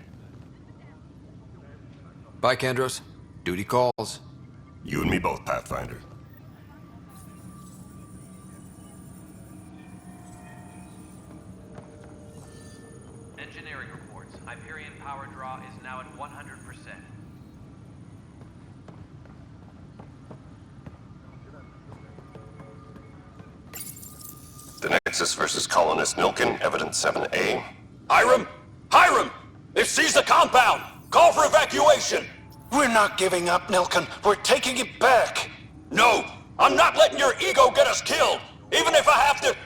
Bye, Kandros. Duty calls. You and me both, Pathfinder. Engineering reports. Hyperion power draw is now at 100%. The Nexus versus Colonist Nilken, Evidence 7A. Hiram! Hiram! They've seized the compound! Call for evacuation! We're not giving up, Nilken. We're taking it back. No! I'm not letting your ego get us killed! Even if I have to...